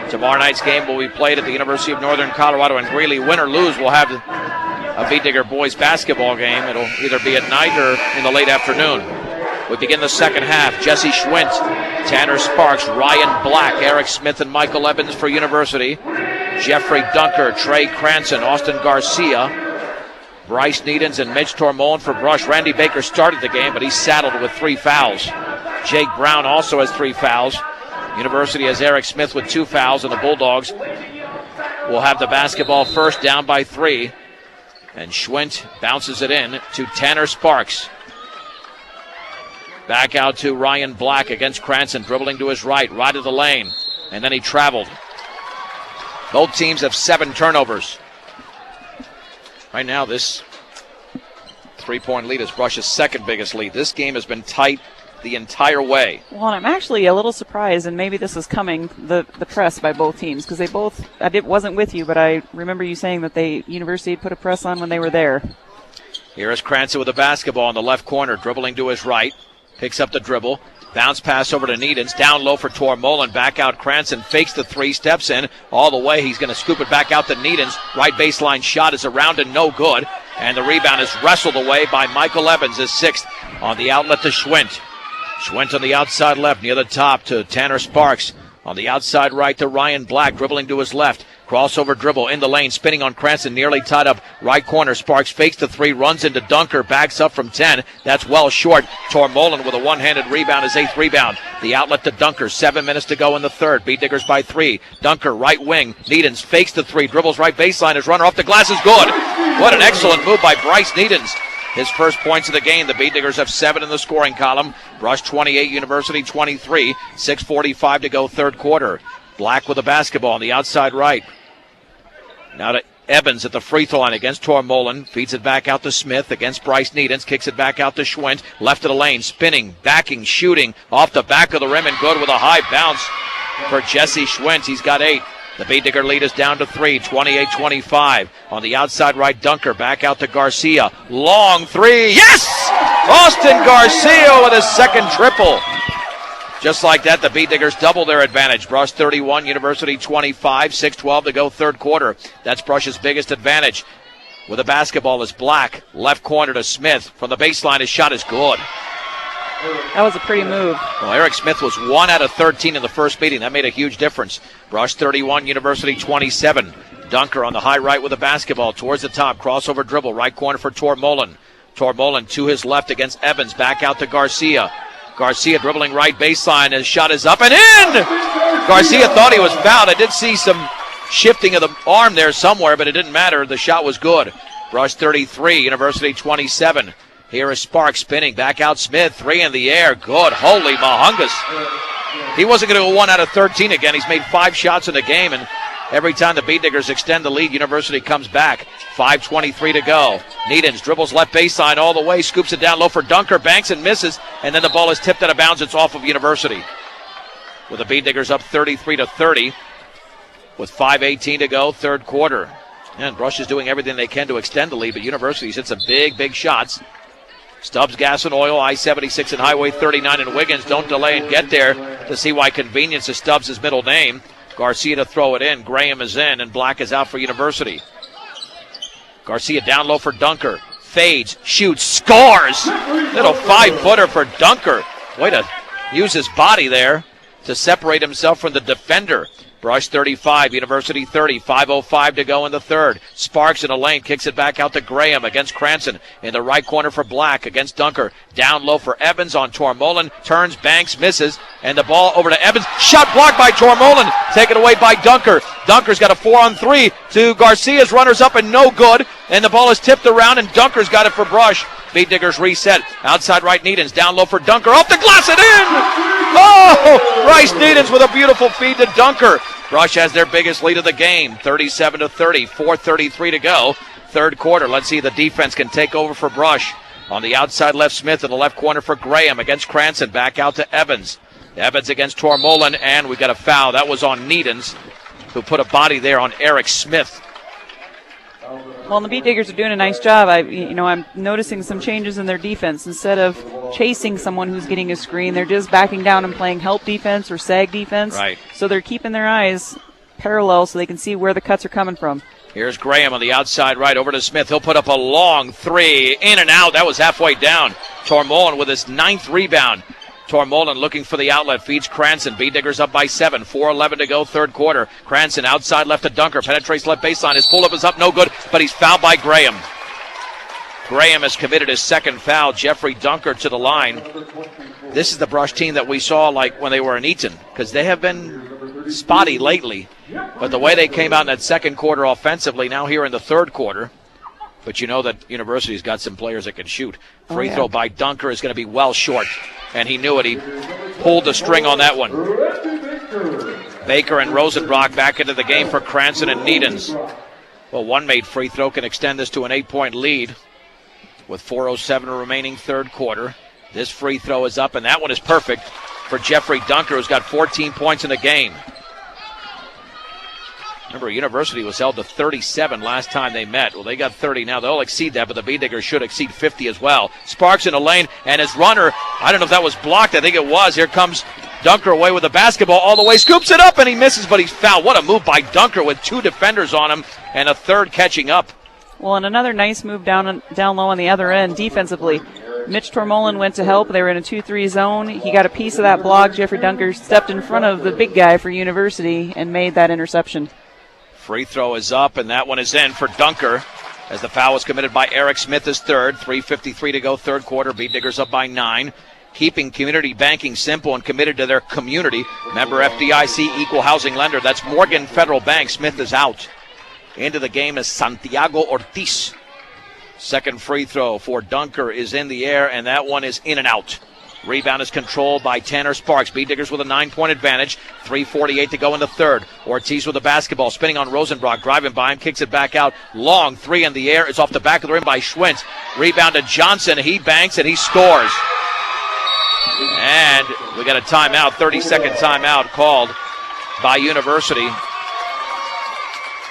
Tomorrow night's game will be played at the University of Northern Colorado in Greeley. Win or lose, we'll have a Beet Digger boys basketball game. It'll either be at night or in the late afternoon. We begin the second half. Jesse Schwint, Tanner Sparks, Ryan Black, Eric Smith, and Michael Evans for University. Jeffrey Dunker, Trey Cranston, Austin Garcia, Bryce Needens, and Mitch Tormolen for Brush. Randy Baker started the game, but he's saddled with 3 fouls. Jake Brown also has 3 fouls. University has Eric Smith with 2 fouls, and the Bulldogs will have the basketball first, down by 3. And Schwint bounces it in to Tanner Sparks. Back out to Ryan Black against Cranston, dribbling to his right of the lane, and then he traveled. Both teams have 7 turnovers. Right now, this 3-point lead is Brush's second biggest lead. This game has been tight the entire way. Well, I'm actually a little surprised, and maybe this is coming, the press by both teams, because they both, wasn't with you, but I remember you saying that University put a press on when they were there. Here is Cranston with the basketball in the left corner, dribbling to his right, picks up the dribble, bounce pass over to Needens, down low for Tormolen, back out Cranston, fakes the 3, steps in, all the way, he's going to scoop it back out to Needens, right baseline shot is around and no good, and the rebound is wrestled away by Michael Evans, his 6th, on the outlet to Schwint. Schwint on the outside left, near the top to Tanner Sparks. On the outside right to Ryan Black, dribbling to his left. Crossover dribble in the lane, spinning on Cranston, nearly tied up. Right corner, Sparks fakes the 3, runs into Dunker, backs up from 10. That's well short. Tormolen with a one-handed rebound, his 8th rebound. The outlet to Dunker, 7 minutes to go in the third. Beet Diggers by 3. Dunker, right wing. Needens fakes the 3, dribbles right baseline. His runner off the glass is good. What an excellent move by Bryce Needens. His first points of the game. The Beet Diggers have 7 in the scoring column. Brush 28, University 23. 6:45 to go, third quarter. Black with the basketball on the outside right. Now to Evans at the free throw line against Tormolen. Feeds it back out to Smith against Bryce Needens. Kicks it back out to Schwint. Left of the lane, spinning, backing, shooting. Off the back of the rim and good with a high bounce for Jesse Schwint. He's got 8. The Beet Digger lead is down to 3, 28-25. On the outside right, Dunker back out to Garcia. Long 3, yes! Austin Garcia with his second triple. Just like that, the Beet Diggers double their advantage. Brush 31, University 25, 6:12 to go, third quarter. That's Brush's biggest advantage. With the basketball is Black. Left corner to Smith. From the baseline, his shot is good. That was a pretty move. Well, Eric Smith was 1 out of 13 in the first meeting. That made a huge difference. Brush 31, University 27. Dunker on the high right with the basketball towards the top. Crossover dribble, right corner for Tormolen. Tormolen to his left against Evans. Back out to Garcia. Garcia dribbling right baseline. His shot is up and in! Garcia thought he was fouled. I did see some shifting of the arm there somewhere, but it didn't matter. The shot was good. Brush 33, University 27. Here is Sparks spinning. Back out Smith. 3 in the air. Good. Holy mahungus. He wasn't going to go 1 out of 13 again. He's made 5 shots in the game, and every time the Beet Diggers extend the lead, University comes back. 5:23 to go. Needens dribbles left baseline all the way. Scoops it down low for Dunker. Banks and misses, and then the ball is tipped out of bounds. It's off of University. With the Beet Diggers up 33-30 with 5:18 to go, third quarter. And Brush is doing everything they can to extend the lead, but University's hit some big shots. Stubbs Gas and Oil, I-76 and Highway 39 in Wiggins. Don't delay and get there to see why convenience is Stubbs' middle name. Garcia to throw it in. Graham is in, and Black is out for University. Garcia down low for Dunker. Fades, shoots, scores! Little 5-footer for Dunker. Way to use his body there to separate himself from the defender. Brush 35, University 30, 5:05 to go in the third. Sparks in a lane, kicks it back out to Graham against Cranston. In the right corner for Black against Dunker. Down low for Evans on Tormolen. Turns, banks, misses. And the ball over to Evans. Shot blocked by Tormolen. Taken away by Dunker. Dunker's got a 4-on-3 to Garcia's runners up and no good. And the ball is tipped around and Dunker's got it for Brush. Beet Diggers reset. Outside right, Needens. Down low for Dunker. Off the glass and in! Oh! Bryce Needens with a beautiful feed to Dunker. Brush has their biggest lead of the game. 37-30. 4:33 to go. Third quarter. Let's see if the defense can take over for Brush. On the outside left, Smith in the left corner for Graham against Cranston. Back out to Evans. Evans against Tormolen. And we got a foul. That was on Needens, who put a body there on Eric Smith. Well, the Beet Diggers are doing a nice job. I'm noticing some changes in their defense. Instead of chasing someone who's getting a screen. They're just backing down and playing help defense or sag defense. Right. So they're keeping their eyes parallel so they can see where the cuts are coming from. Here's Graham on the outside right over to Smith. He'll put up a long three. In and out. That was halfway down. Tormolin with his 9th rebound. Tormolin looking for the outlet. Feeds Cranston. B-Diggers up by 7. 4:11 to go, third quarter. Cranston outside left to Dunker. Penetrates left baseline. His pull-up is up. No good, but he's fouled by Graham. Graham has committed his 2nd foul. Jeffrey Dunker to the line. This is the Brush team that we saw like when they were in Eaton, because they have been spotty lately. But the way they came out in that 2nd quarter offensively, now here in the 3rd quarter. But you know that University's got some players that can shoot. Free throw by Dunker is going to be well short. And he knew it. He pulled the string on that one. Baker and Rosenbrock back into the game for Cranston and Needens. Well, one made free throw can extend this to an 8-point lead with 4:07 remaining, 3rd quarter. This free throw is up, and that one is perfect for Jeffrey Dunker, who's got 14 points in the game. Remember, University was held to 37 last time they met. Well, they got 30 now. They'll exceed that, but the B-Diggers should exceed 50 as well. Sparks in the lane, and his runner, I don't know if that was blocked. I think it was. Here comes Dunker away with the basketball all the way. Scoops it up, and he misses, but he's fouled. What a move by Dunker with 2 defenders on him and a 3rd catching up. Well, and another nice move down low on the other end defensively. Mitch Tormolin went to help. They were in a 2-3 zone. He got a piece of that block. Jeffrey Dunker stepped in front of the big guy for University and made that interception. Free throw is up, and that one is in for Dunker as the foul was committed by Eric Smith, his 3rd. 3:53 to go, 3rd quarter. B-Diggers up by 9. Keeping community banking simple and committed to their community. Member FDIC, equal housing lender. That's Morgan Federal Bank. Smith is out. Into the game is Santiago Ortiz. 2nd free throw for Dunker is in the air, and that one is in and out. Rebound is controlled by Tanner Sparks. B-Diggers with a 9-point advantage. 3:48 to go in the 3rd. Ortiz with the basketball, spinning on Rosenbrock, driving by him, kicks it back out. Long three in the air. It's off the back of the rim by Schwint. Rebound to Johnson. He banks and he scores. And we got a timeout, 30-second timeout called by University.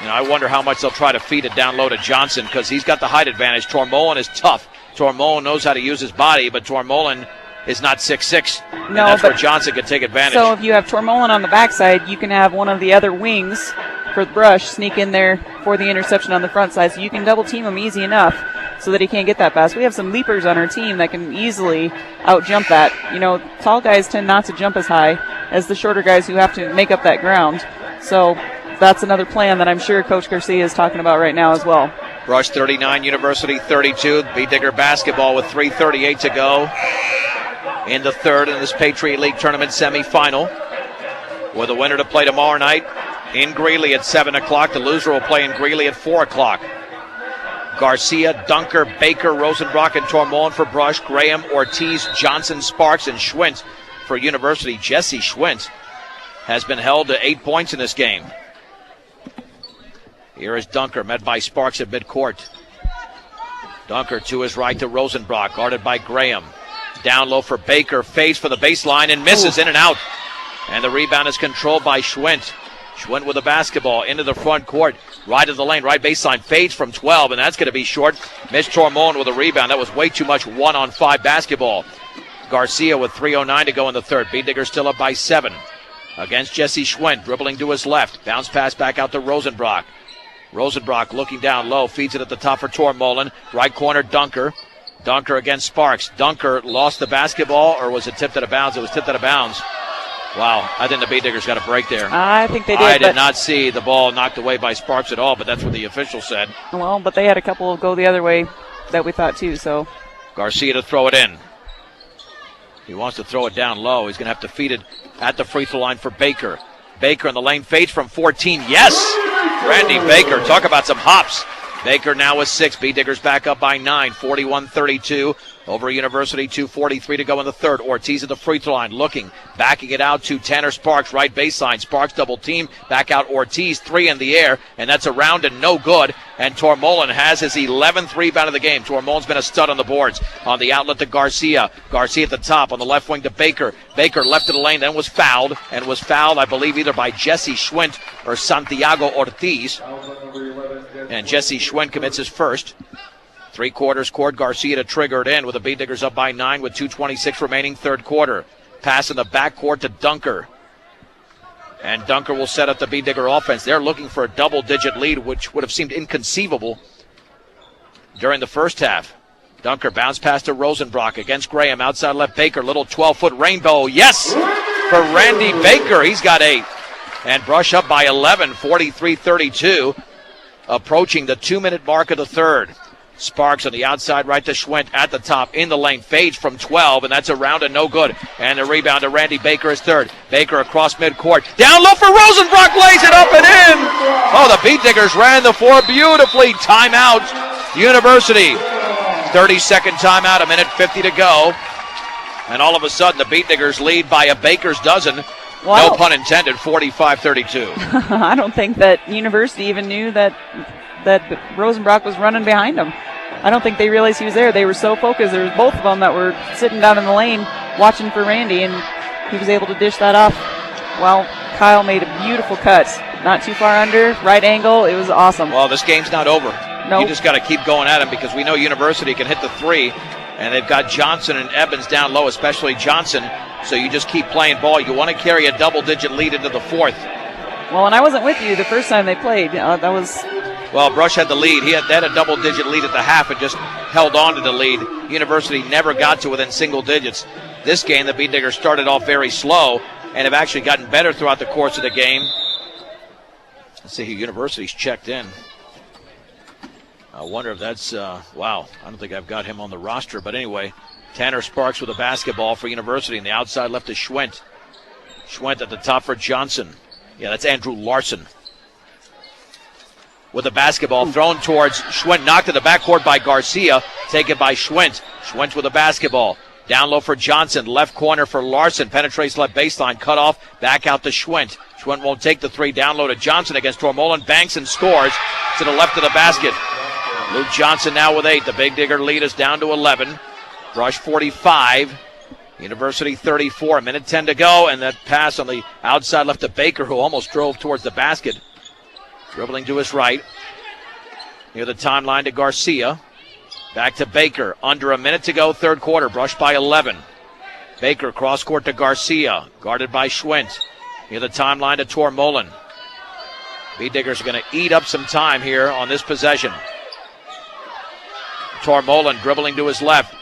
And I wonder how much they'll try to feed it down low to Johnson, because he's got the height advantage. Tormolin is tough. Tormolin knows how to use his body, but Tormolin is not 6'6". No, that's where Johnson can take advantage. So if you have Tormolin on the backside, you can have one of the other wings for the Brush sneak in there for the interception on the front side. So you can double team him easy enough so that he can't get that pass. We have some leapers on our team that can easily out-jump that. You know, tall guys tend not to jump as high as the shorter guys who have to make up that ground. So that's another plan that I'm sure Coach Garcia is talking about right now as well. Brush 39, University 32. B-Digger basketball with 3:38 to go in the 3rd in this Patriot League tournament semifinal. With a winner to play tomorrow night in Greeley at 7 o'clock. The loser will play in Greeley at 4 o'clock. Garcia, Dunker, Baker, Rosenbrock, and Tormolin for Brush. Graham, Ortiz, Johnson, Sparks, and Schwint for University. Jesse Schwint has been held to 8 points in this game. Here is Dunker, met by Sparks at midcourt. Dunker to his right to Rosenbrock, guarded by Graham. Down low for Baker, fades for the baseline and misses. In and out. And the rebound is controlled by Schwint. Schwint with the basketball into the front court. Right of the lane, right baseline, fades from 12, and that's going to be short. Mitch Tormolin with a rebound. That was way too much 1-on-5 basketball. Garcia with 3:09 to go in the 3rd. B-Digger still up by 7 against Jesse Schwint, dribbling to his left. Bounce pass back out to Rosenbrock. Rosenbrock looking down low, feeds it at the top for Tormolin. Right corner, Dunker. Dunker against Sparks. Dunker lost the basketball, or was it tipped out of bounds? It was tipped out of bounds. Wow, I think the B-Diggers got a break there. I think they did. I did not see the ball knocked away by Sparks at all, but that's what the official said. Well, but they had a couple go the other way that we thought too, so. Garcia to throw it in. He wants to throw it down low. He's going to have to feed it at the free throw line for Baker. Baker in the lane, fades from 14. Yes! Randy Baker, talk about some hops. Baker now with 6. B-Diggers back up by 9, 41-32. Over University, 2:43 to go in the 3rd. Ortiz at the free throw line, looking, backing it out to Tanner Sparks, right baseline. Sparks double team, back out Ortiz, 3 in the air, and that's around and no good. And Tormolin has his 11th rebound of the game. Tormolin's been a stud on the boards. On the outlet to Garcia. Garcia at the top, on the left wing to Baker. Baker left of the lane, then was fouled, I believe, either by Jesse Schwint or Santiago Ortiz. And Jesse Schwint commits his first. Three-quarters court, Garcia to trigger it in with the Bead Diggers up by 9 with 2:26 remaining third quarter. Pass in the backcourt to Dunker. And Dunker will set up the Bead Digger offense. They're looking for a double-digit lead, which would have seemed inconceivable during the first half. Dunker bounce pass to Rosenbrock against Graham. Outside left, Baker. Little 12-foot rainbow. Yes! For Randy Baker. He's got 8. And Brush up by 11, 43-32. Approaching the 2-minute mark of the third. Sparks on the outside right to Schwent at the top in the lane. Fades from 12, and that's around and no good. And the rebound to Randy Baker is third. Baker across midcourt. Down low for Rosenbrock. Lays it up and in. Oh, the Bead Diggers ran the floor beautifully. Timeout. University. 30-second timeout, 1:50 to go. And all of a sudden, the Bead Diggers lead by a baker's dozen. Well, no pun intended, 45-32. I don't think that University even knew that Rosenbrock was running behind them. I don't think they realized he was there. They were so focused. There was both of them that were sitting down in the lane watching for Randy, and he was able to dish that off. Well, Kyle made a beautiful cut. Not too far under, right angle. It was awesome. Well, this game's not over. Nope. You just got to keep going at him because we know University can hit the three, and they've got Johnson and Evans down low, especially Johnson. So you just keep playing ball. You want to carry a double-digit lead into the fourth. Well, and I wasn't with you the first time they played. That was... Well, Brush had the lead. They had a double-digit lead at the half and just held on to the lead. University never got to within single digits. This game, the Bead Diggers started off very slow and have actually gotten better throughout the course of the game. Let's see who University's checked in. I wonder if that's, wow, I don't think I've got him on the roster. But anyway, Tanner Sparks with a basketball for University. And the outside left is Schwent. Schwent at the top for Johnson. Yeah, that's Andrew Larson. With the basketball thrown towards Schwent, knocked in the backcourt by Garcia, taken by Schwent. Schwent with the basketball. Down low for Johnson, left corner for Larson, penetrates left baseline, cut off, back out to Schwent. Schwent won't take the three, down low to Johnson against Tormolen, banks and scores to the left of the basket. Luke Johnson now with 8. The Big Digger lead is down to 11. Brush 45. University 34. 1:10 to go, and that pass on the outside left to Baker, who almost drove towards the basket. Dribbling to his right. Near the timeline to Garcia. Back to Baker. Under a minute to go, third quarter. Brush by 11. Baker cross court to Garcia. Guarded by Schwent. Near the timeline to Tormolen. Bead Diggers are going to eat up some time here on this possession. Tormolen dribbling to his left.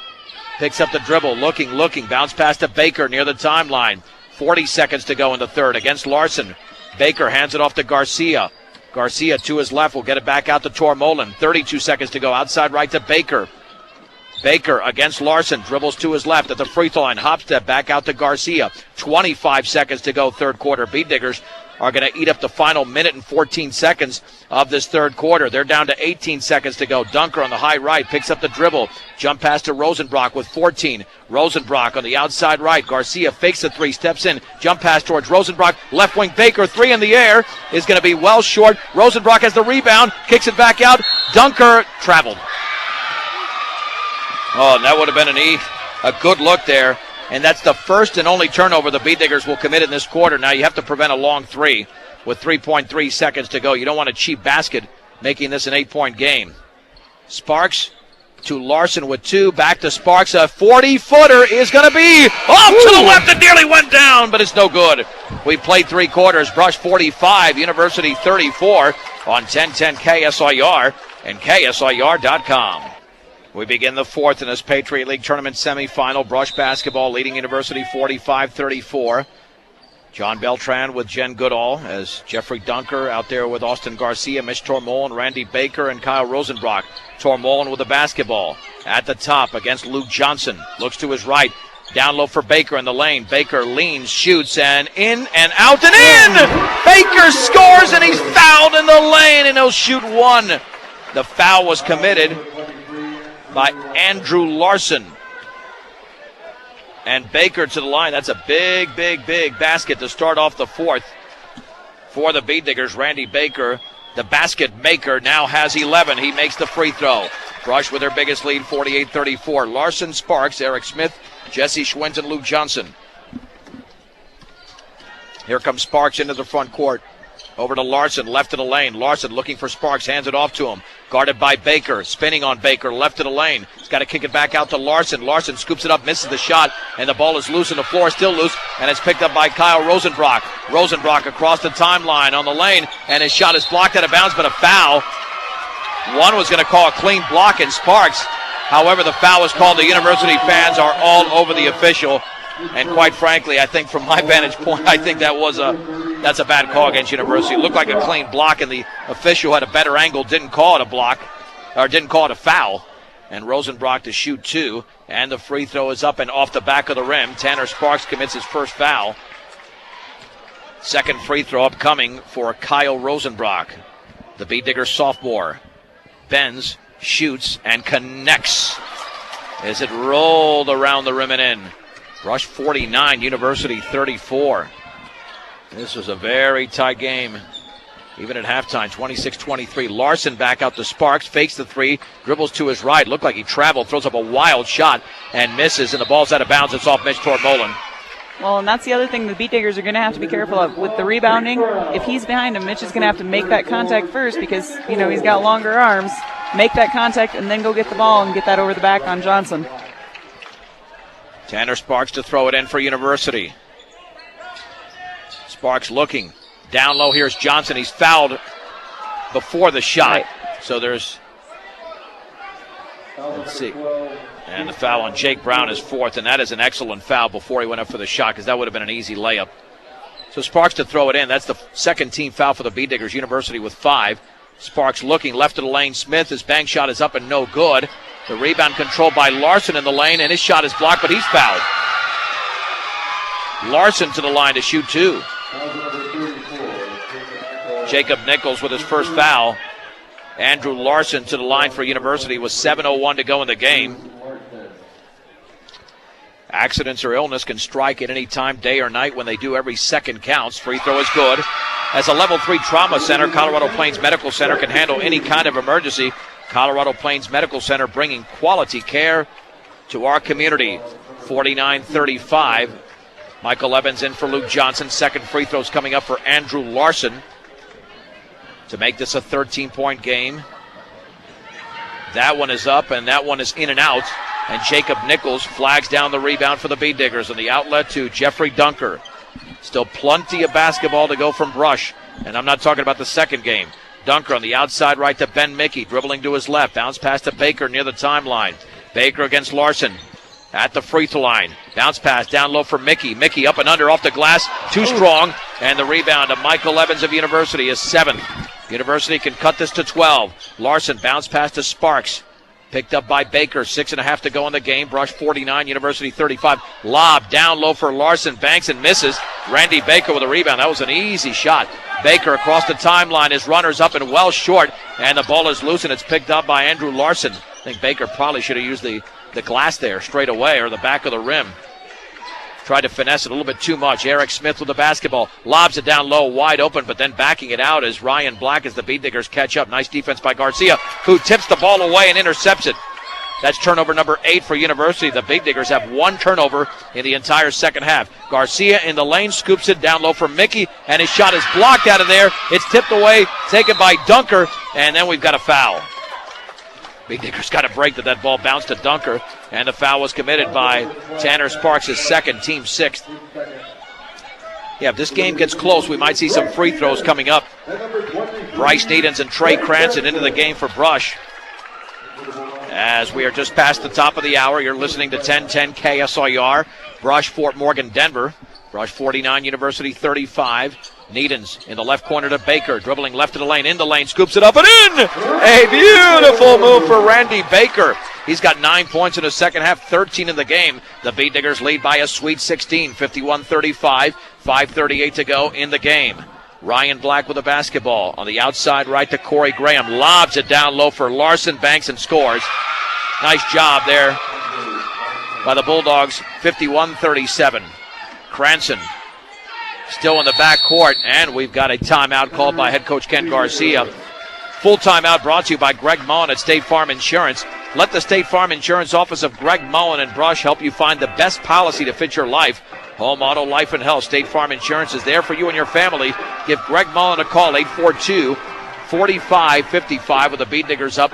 Picks up the dribble. Looking. Bounce pass to Baker near the timeline. 40 seconds to go in the third against Larson. Baker hands it off to Garcia. Garcia to his left will get it back out to Tormolen. 32 seconds to go. Outside right to Baker. Baker against Larson. Dribbles to his left at the free throw line. Hop step back out to Garcia. 25 seconds to go third quarter. Bead Diggers are going to eat up the final minute and 14 seconds of this third quarter. They're down to 18 seconds to go. Dunker on the high right picks up the dribble. Jump pass to Rosenbrock with 14. Rosenbrock on the outside right. Garcia fakes the three, steps in. Jump pass towards Rosenbrock. Left wing Baker, three in the air is going to be well short. Rosenbrock has the rebound, kicks it back out. Dunker traveled. Oh, and that would have been a good look there. And that's the first and only turnover the Bead Diggers will commit in this quarter. Now you have to prevent a long three with 3.3 seconds to go. You don't want a cheap basket making this an 8-point game. Sparks to Larson with 2. Back to Sparks. A 40-footer is going to be off to the left. It nearly went down, but it's no good. We played 3 quarters. Brush 45, University 34 on 1010 KSIR and KSIR.com. We begin the fourth in this Patriot League Tournament semifinal. Brush basketball leading University 45-34. John Beltran with Jen Goodall as Jeffrey Dunker out there with Austin Garcia, Mitch Tormolen, Randy Baker, and Kyle Rosenbrock. Tormolen with the basketball at the top against Luke Johnson. Looks to his right. Down low for Baker in the lane. Baker leans, shoots, and in and out and in! Baker scores, and he's fouled in the lane, and he'll shoot one. The foul was committed by Andrew Larson. And Baker to the line. That's a big basket to start off the fourth for the Bead Diggers. Randy Baker, the basket maker, now has 11. He makes the free throw. Brush with their biggest lead, 48-34. Larson, Sparks, Eric Smith, Jesse Schwent, and Luke Johnson. Here comes Sparks into the front court. Over to Larson, left of the lane. Larson looking for Sparks, hands it off to him. Guarded by Baker. Spinning on Baker. Left to the lane. He's got to kick it back out to Larson. Larson scoops it up, misses the shot, and the ball is loose, and the floor is still loose, and it's picked up by Kyle Rosenbrock. Rosenbrock across the timeline on the lane, and his shot is blocked out of bounds, but a foul. One was going to call a clean block in Sparks. However, the foul was called. The University fans are all over the official. And quite frankly, I think from my vantage point, I think that's a bad call against University. It looked like a clean block, and the official had a better angle, didn't call it a block, or didn't call it a foul. And Rosenbrock to shoot 2, and the free throw is up and off the back of the rim. Tanner Sparks commits his first foul. Second free throw upcoming for Kyle Rosenbrock, the Beat-Digger sophomore. Bends, shoots, and connects as it rolled around the rim and in. Rush 49, University 34. This was a very tight game, even at halftime, 26-23. Larson back out to Sparks, fakes the three, dribbles to his right, looked like he traveled, throws up a wild shot and misses, and the ball's out of bounds. It's off Mitch Tormolen. Well, and that's the other thing the Beat Diggers are going to have to be careful of. With the rebounding, if he's behind him, Mitch is going to have to make that contact first because, he's got longer arms. Make that contact and then go get the ball and get that over the back on Johnson. Tanner Sparks to throw it in for University. Sparks looking. Down low, here's Johnson. He's fouled before the shot. Right. So let's see. And the foul on Jake Brown is 4th, and that is an excellent foul before he went up for the shot because that would have been an easy layup. So Sparks to throw it in. That's the second team foul for the Beat Diggers. University with 5. Sparks looking left of the lane. Smith, his bank shot is up and no good. The rebound controlled by Larson in the lane, and his shot is blocked, but he's fouled. Larson to the line to shoot 2. Jacob Nichols with his first foul. Andrew Larson to the line for University with 7:01 to go in the game. Accidents or illness can strike at any time, day or night. When they do, every second counts. Free throw is good. As a level 3 trauma center, Colorado Plains Medical Center can handle any kind of emergency. Colorado Plains Medical Center bringing quality care to our community. 49-35. Michael Evans in for Luke Johnson. Second free throws coming up for Andrew Larson to make this a 13-point game. That one is up, and that one is in and out. And Jacob Nichols flags down the rebound for the Beat Diggers. And the outlet to Jeffrey Dunker. Still plenty of basketball to go from Brush. And I'm not talking about the second game. Dunker on the outside right to Ben Mickey, dribbling to his left. Bounce pass to Baker near the timeline. Baker against Larson at the free throw line. Bounce pass down low for Mickey. Mickey up and under off the glass. Too strong. And the rebound to Michael Evans of University is 7th. University can cut this to 12. Larson bounce pass to Sparks. Picked up by Baker. 6.5 to go in the game. Brush 49, University 35. Lob down low for Larson. Banks and misses. Randy Baker with a rebound. That was an easy shot. Baker across the timeline. His runner's up and well short. And the ball is loose, and it's picked up by Andrew Larson. I think Baker probably should have used the glass there straight away, or the back of the rim. Tried to finesse it a little bit too much. Eric Smith with the basketball. Lobs it down low, wide open, but then backing it out as Ryan Black as the Beat Diggers catch up. Nice defense by Garcia, who tips the ball away and intercepts it. That's turnover number 8 for University. The Beat Diggers have 1 turnover in the entire second half. Garcia in the lane, scoops it down low for Mickey, and his shot is blocked out of there. It's tipped away, taken by Dunker, and then we've got a foul. Beat Diggers got a break that ball bounced to Dunker, and the foul was committed by Tanner Sparks, his second, team 6th. Yeah, if this game gets close, we might see some free throws coming up. Bryce Needens and Trey Cranston into the game for Brush. As we are just past the top of the hour, you're listening to 1010 KSIR. Brush, Fort Morgan, Denver. Brush 49, University 35. Needens in the left corner to Baker, dribbling left to the lane, in the lane, scoops it up and in! A beautiful move for Randy Baker. He's got 9 points in the second half, 13 in the game. The Beat Diggers lead by a sweet 16, 51-35, 5:38 to go in the game. Ryan Black with the basketball on the outside right to Corey Graham. Lobs it down low for Larson, banks and scores. Nice job there by the Bulldogs, 51-37. Cranston still in the backcourt, and we've got a timeout called by head coach Ken Garcia. Full timeout brought to you by Greg Mullen at State Farm Insurance. Let the State Farm Insurance office of Greg Mullen and Brush help you find the best policy to fit your life. Home, auto, life, and health. State Farm Insurance is there for you and your family. Give Greg Mullen a call, 45-55 with the Beet Diggers up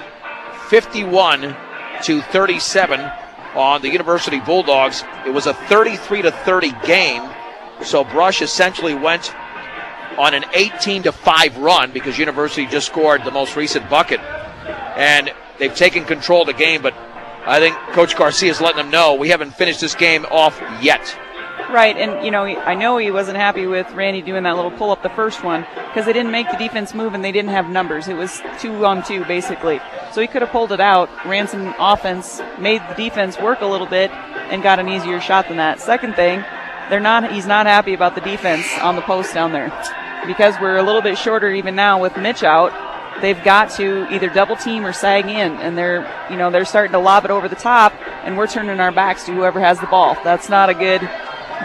51-37 on the University Bulldogs. It was a 33-30 game, so Brush essentially went on an 18-5 run because University just scored the most recent bucket, and they've taken control of the game, but I think Coach Garcia is letting them know we haven't finished this game off yet. Right, and I know he wasn't happy with Randy doing that little pull-up the first one because they didn't make the defense move and they didn't have numbers. It was 2-on-2 basically. So he could have pulled it out, ran some offense, made the defense work a little bit, and got an easier shot than that. Second thing, he's not happy about the defense on the post down there because we're a little bit shorter even now with Mitch out. They've got to either double team or sag in, and they're starting to lob it over the top, and we're turning our backs to whoever has the ball. That's not a good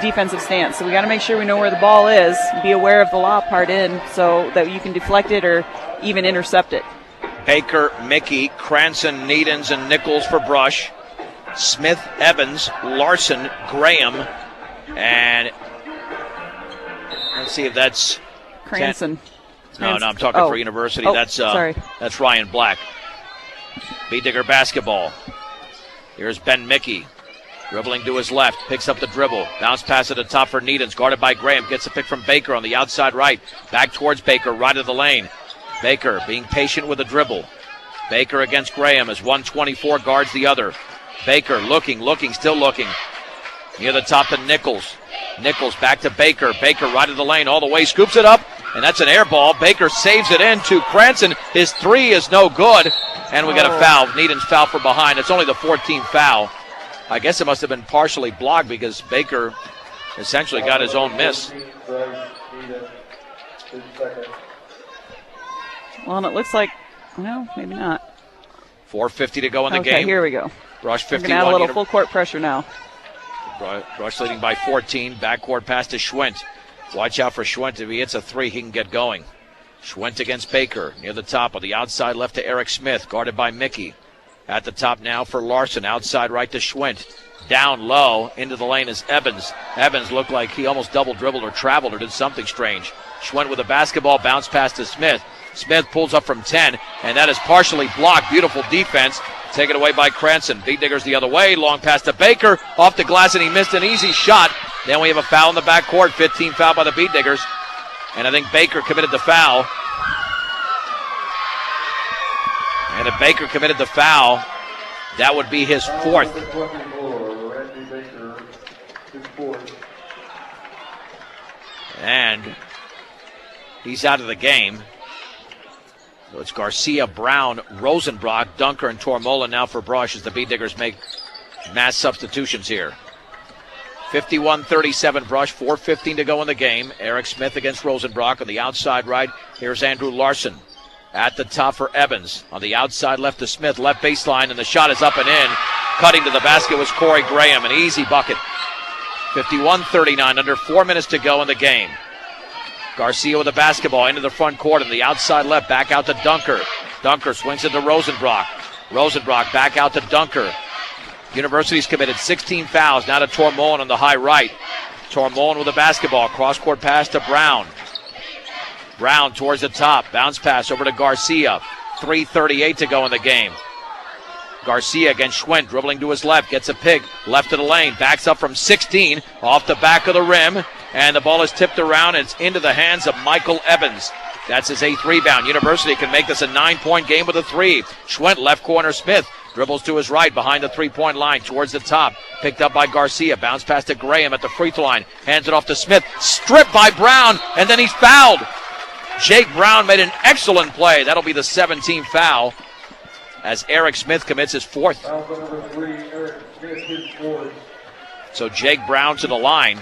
defensive stance. So we got to make sure we know where the ball is, be aware of the lob part in so that you can deflect it or even intercept it. Baker, Mickey, Cranston, Needens, and Nichols for Brush. Smith, Evans, Larson, Graham, and let's see if that's Cranston. No, I'm talking for University. That's Ryan Black. Beet Digger basketball. Here's Ben Mickey. Dribbling to his left, picks up the dribble. Bounce pass at the top for Needens, guarded by Graham. Gets a pick from Baker on the outside right. Back towards Baker, right of the lane. Baker being patient with the dribble. Baker against Graham as 124 guards the other. Baker looking, still looking. Near the top to Nichols. Nichols back to Baker. Baker right of the lane all the way, scoops it up, and that's an air ball. Baker saves it in to Cranston. His three is no good, and we got a foul. Needens foul from behind. It's only the 14th foul. I guess it must have been partially blocked because Baker essentially got his own miss. Well, and it looks like, maybe not. 4:50 to go in the game. Okay, here we go. Brush 51. We're going to add a little full court pressure now. Brush leading by 14. Backcourt pass to Schwent. Watch out for Schwent. If he hits a three, he can get going. Schwent against Baker. Near the top on the outside left to Eric Smith, guarded by Mickey. At the top now for Larson. Outside right to Schwent. Down low into the lane is Evans. Evans looked like he almost double dribbled or traveled or did something strange. Schwent with a basketball, bounce pass to Smith. Smith pulls up from 10, and that is partially blocked. Beautiful defense. Taken away by Cranston. Beet Diggers the other way. Long pass to Baker. Off the glass, and he missed an easy shot. Then we have a foul in the backcourt. 15 foul by the Beet Diggers. And I think Baker committed the foul. And if Baker committed the foul, that would be his fourth. And he's out of the game. So it's Garcia, Brown, Rosenbrock, Dunker, and Tormola now for Brush as the Beet Diggers make mass substitutions here. 51-37 Brush, 4:15 to go in the game. Eric Smith against Rosenbrock on the outside right. Here's Andrew Larson. At the top for Evans. On the outside left to Smith, left baseline, and the shot is up and in. Cutting to the basket was Corey Graham, an easy bucket. 51-39, under 4 minutes to go in the game. Garcia with the basketball into the front court on the outside left, back out to Dunker. Dunker swings it to Rosenbrock. Rosenbrock back out to Dunker. University's committed 16 fouls, now to Tormolen on the high right. Tormolen with the basketball, cross-court pass to Brown. Brown towards the top. Bounce pass over to Garcia. 3:38 to go in the game. Garcia against Schwent, dribbling to his left. Gets a pick. Left of the lane. Backs up from 16. Off the back of the rim. And the ball is tipped around. It's into the hands of Michael Evans. That's his 8th rebound. University can make this a 9-point game with a 3. Schwent, left corner, Smith. Dribbles to his right behind the three-point line towards the top. Picked up by Garcia. Bounce pass to Graham at the free throw line. Hands it off to Smith. Stripped by Brown. And then he's fouled. Jake Brown made an excellent play. That'll be the 17th foul as Eric Smith commits his 4th. So Jake Brown to the line.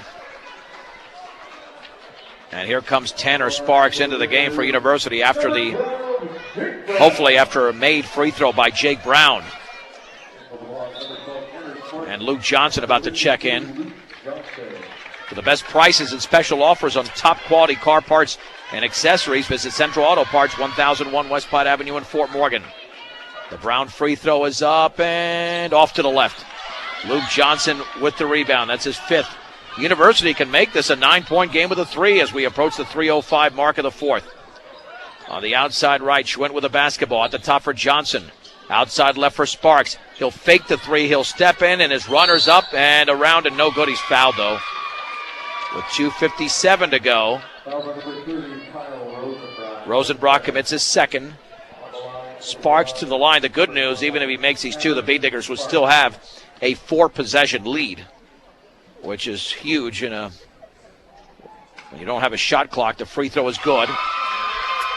And here comes Tanner Sparks into the game for University hopefully after a made free throw by Jake Brown. And Luke Johnson about to check in. For the best prices and special offers on top quality car parts and accessories, visit Central Auto Parts, 1001 West Platte Avenue in Fort Morgan. The Brown free throw is up and off to the left. Luke Johnson with the rebound. That's his 5th. University can make this a 9-point game with a 3 as we approach the 3:05 mark of the 4th. On the outside right, Schwint with a basketball at the top for Johnson. Outside left for Sparks. He'll fake the three. He'll step in, and his runner's up and around, and no good. He's fouled, though. With 2:57 to go. Rosenbrock commits his second. Sparks to the line. The good news, even if he makes these two, the Beat Diggers would still have a 4-possession lead, which is huge. When you don't have a shot clock, the free throw is good.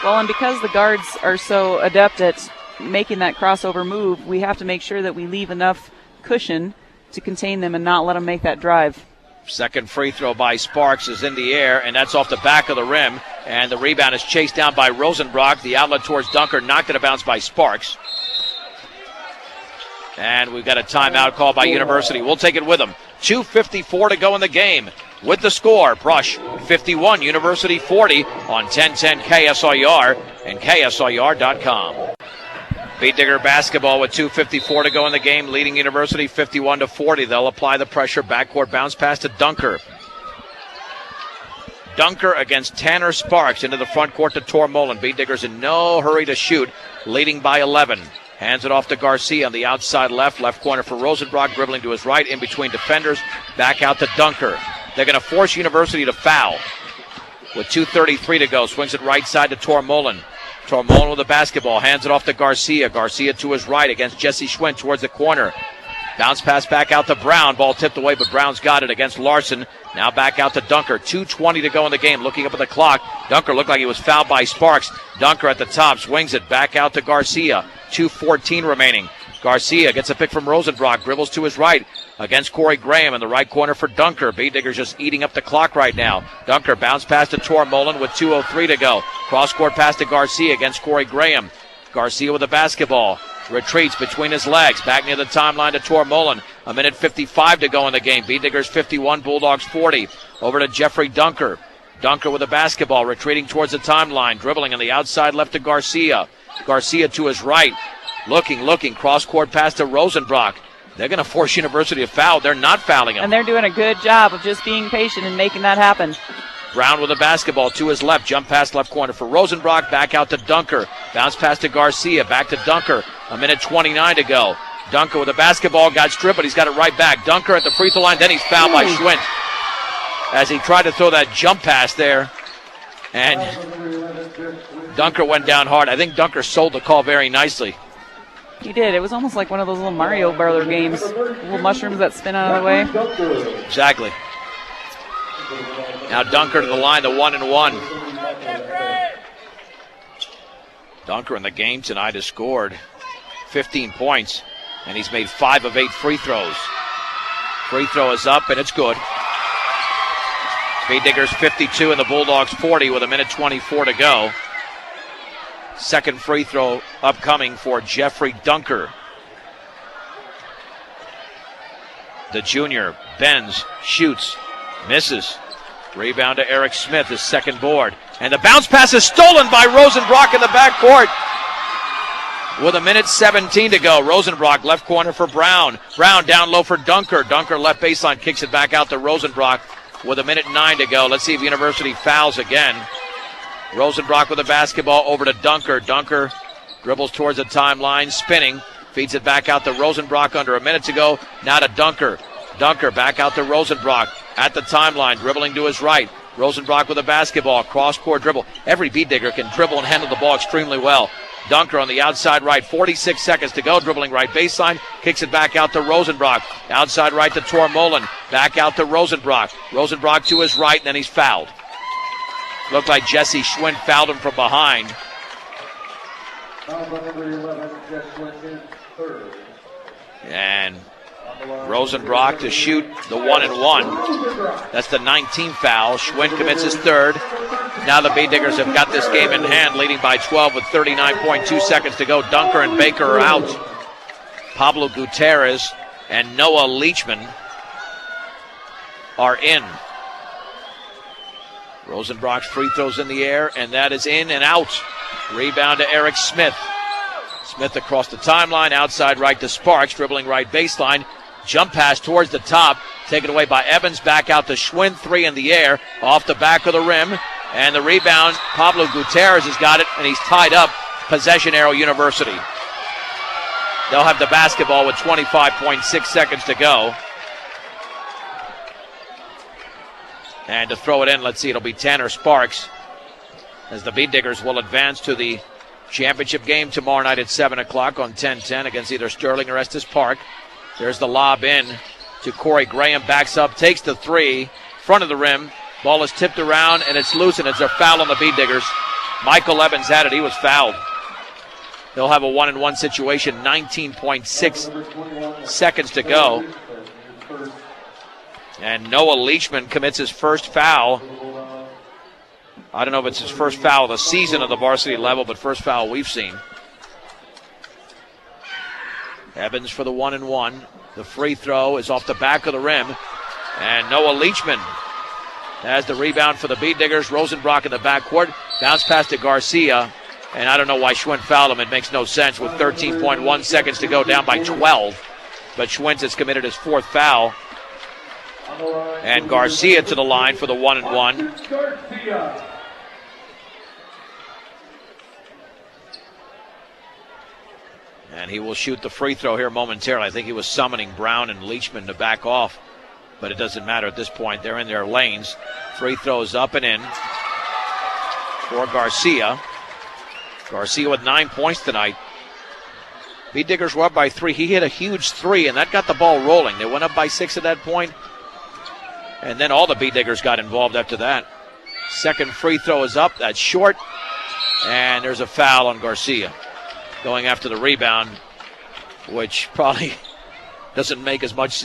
Well, and because the guards are so adept at making that crossover move, we have to make sure that we leave enough cushion to contain them and not let them make that drive. Second free throw by Sparks is in the air, and that's off the back of the rim. And the rebound is chased down by Rosenbrock. The outlet towards Dunker, knocked out of bounds by Sparks. And we've got a timeout called by University. We'll take it with them. 2:54 to go in the game. With the score, Brush 51, University 40 on 1010 KSIR and KSIR.com. Beat Digger basketball with 2:54 to go in the game, leading University 51-40. They'll apply the pressure. Backcourt bounce pass to Dunker. Dunker against Tanner Sparks into the front court to Tormolen. Beat Diggers in no hurry to shoot, leading by 11. Hands it off to Garcia on the outside left corner for Rosenbrock, dribbling to his right in between defenders. Back out to Dunker. They're going to force University to foul with 2:33 to go. Swings it right side to Tormolen. Tormolen with the basketball, hands it off to Garcia. Garcia to his right against Jesse Schwint towards the corner. Bounce pass back out to Brown. Ball tipped away, but Brown's got it against Larson. Now back out to Dunker. 2:20 to go in the game. Looking up at the clock. Dunker looked like he was fouled by Sparks. Dunker at the top, swings it back out to Garcia. 2:14 remaining. Garcia gets a pick from Rosenbrock. Dribbles to his right against Corey Graham in the right corner for Dunker. Beat Diggers just eating up the clock right now. Dunker bounce pass to Tormolen with 2:03 to go. Cross-court pass to Garcia against Corey Graham. Garcia with the basketball. Retreats between his legs. Back near the timeline to Tormolen. 1:55 to go in the game. Beat Diggers 51, Bulldogs 40. Over to Jeffrey Dunker. Dunker with the basketball. Retreating towards the timeline. Dribbling on the outside left to Garcia. Garcia to his right. Looking. Cross-court pass to Rosenbrock. They're going to force University to foul. They're not fouling him. And they're doing a good job of just being patient and making that happen. Brown with the basketball to his left. Jump pass left corner for Rosenbrock. Back out to Dunker. Bounce pass to Garcia. Back to Dunker. 1:29 to go. Dunker with the basketball. Got stripped, but he's got it right back. Dunker at the free throw line. Then he's fouled by Schwint as he tried to throw that jump pass there. And Dunker went down hard. I think Dunker sold the call very nicely. He did. It was almost like one of those little Mario Brother games. Little mushrooms that spin out of the way. Exactly. Now Dunker to the line, the 1-1. Dunker in the game tonight has scored 15 points, and he's made 5 of 8 free throws. Free throw is up, and it's good. Beat Diggers 52 and the Bulldogs 40 with 1:24 to go. Second free throw upcoming for Jeffrey Dunker. The junior bends, shoots, misses. Rebound to Eric Smith, his second board. And the bounce pass is stolen by Rosenbrock in the backcourt. With 1:17 to go. Rosenbrock left corner for Brown. Brown down low for Dunker. Dunker left baseline, kicks it back out to Rosenbrock with 1:09 to go. Let's see if University fouls again. Rosenbrock with the basketball over to Dunker. Dunker dribbles towards the timeline, spinning. Feeds it back out to Rosenbrock under a minute to go. Now to Dunker. Dunker back out to Rosenbrock at the timeline, dribbling to his right. Rosenbrock with the basketball, cross-court dribble. Every Beat Digger can dribble and handle the ball extremely well. Dunker on the outside right, 46 seconds to go, dribbling right baseline, kicks it back out to Rosenbrock. Outside right to Tormolen, back out to Rosenbrock. Rosenbrock to his right, and then he's fouled. Looked like Jesse Schwint fouled him from behind. And Rosenbrock to shoot the 1-1. That's the 19th foul. Schwint commits his third. Now the Beat Diggers have got this game in hand, leading by 12 with 39.2 seconds to go. Dunker and Baker are out. Pablo Gutierrez and Noah Leachman are in. Rosenbrock's free throws in the air, and that is in and out. Rebound to Eric Smith. Smith across the timeline, outside right to Sparks, dribbling right baseline. Jump pass towards the top, taken away by Evans, back out to Schwinn, 3 in the air, off the back of the rim. And the rebound, Pablo Gutierrez has got it, and he's tied up. Possession arrow University. They'll have the basketball with 25.6 seconds to go. And to throw it in, let's see, it'll be Tanner Sparks, as the Bead Diggers will advance to the championship game tomorrow night at 7 o'clock on 10-10 against either Sterling or Estes Park. There's the lob in to Corey Graham, backs up, takes the three, front of the rim. Ball is tipped around, and it's loose, and it's a foul on the Bead Diggers. Michael Evans had it. He was fouled. They'll have a 1-and-1 situation, 19.6 seconds to go. And Noah Leachman commits his first foul. I don't know if it's his first foul of the season of the varsity level, but first foul we've seen. Evans for the 1-and-1. The free throw is off the back of the rim. And Noah Leachman has the rebound for the Bead Diggers. Rosenbrock in the backcourt. Bounce pass to Garcia. And I don't know why Schwinn fouled him. It makes no sense with 13.1 seconds to go, down by 12. But Schwinn has committed his fourth foul. And Garcia to the line for the 1-and-1. And he will shoot the free throw here momentarily. I think he was summoning Brown and Leachman to back off. But it doesn't matter at this point. They're in their lanes. Free throws up and in for Garcia. Garcia with 9 points tonight. Bead Diggers were up by 3. He hit a huge 3, and that got the ball rolling. They went up by 6 at that point. And then all the Bead Diggers got involved after that. Second free throw is up. That's short. And there's a foul on Garcia. Going after the rebound, which probably doesn't make as much,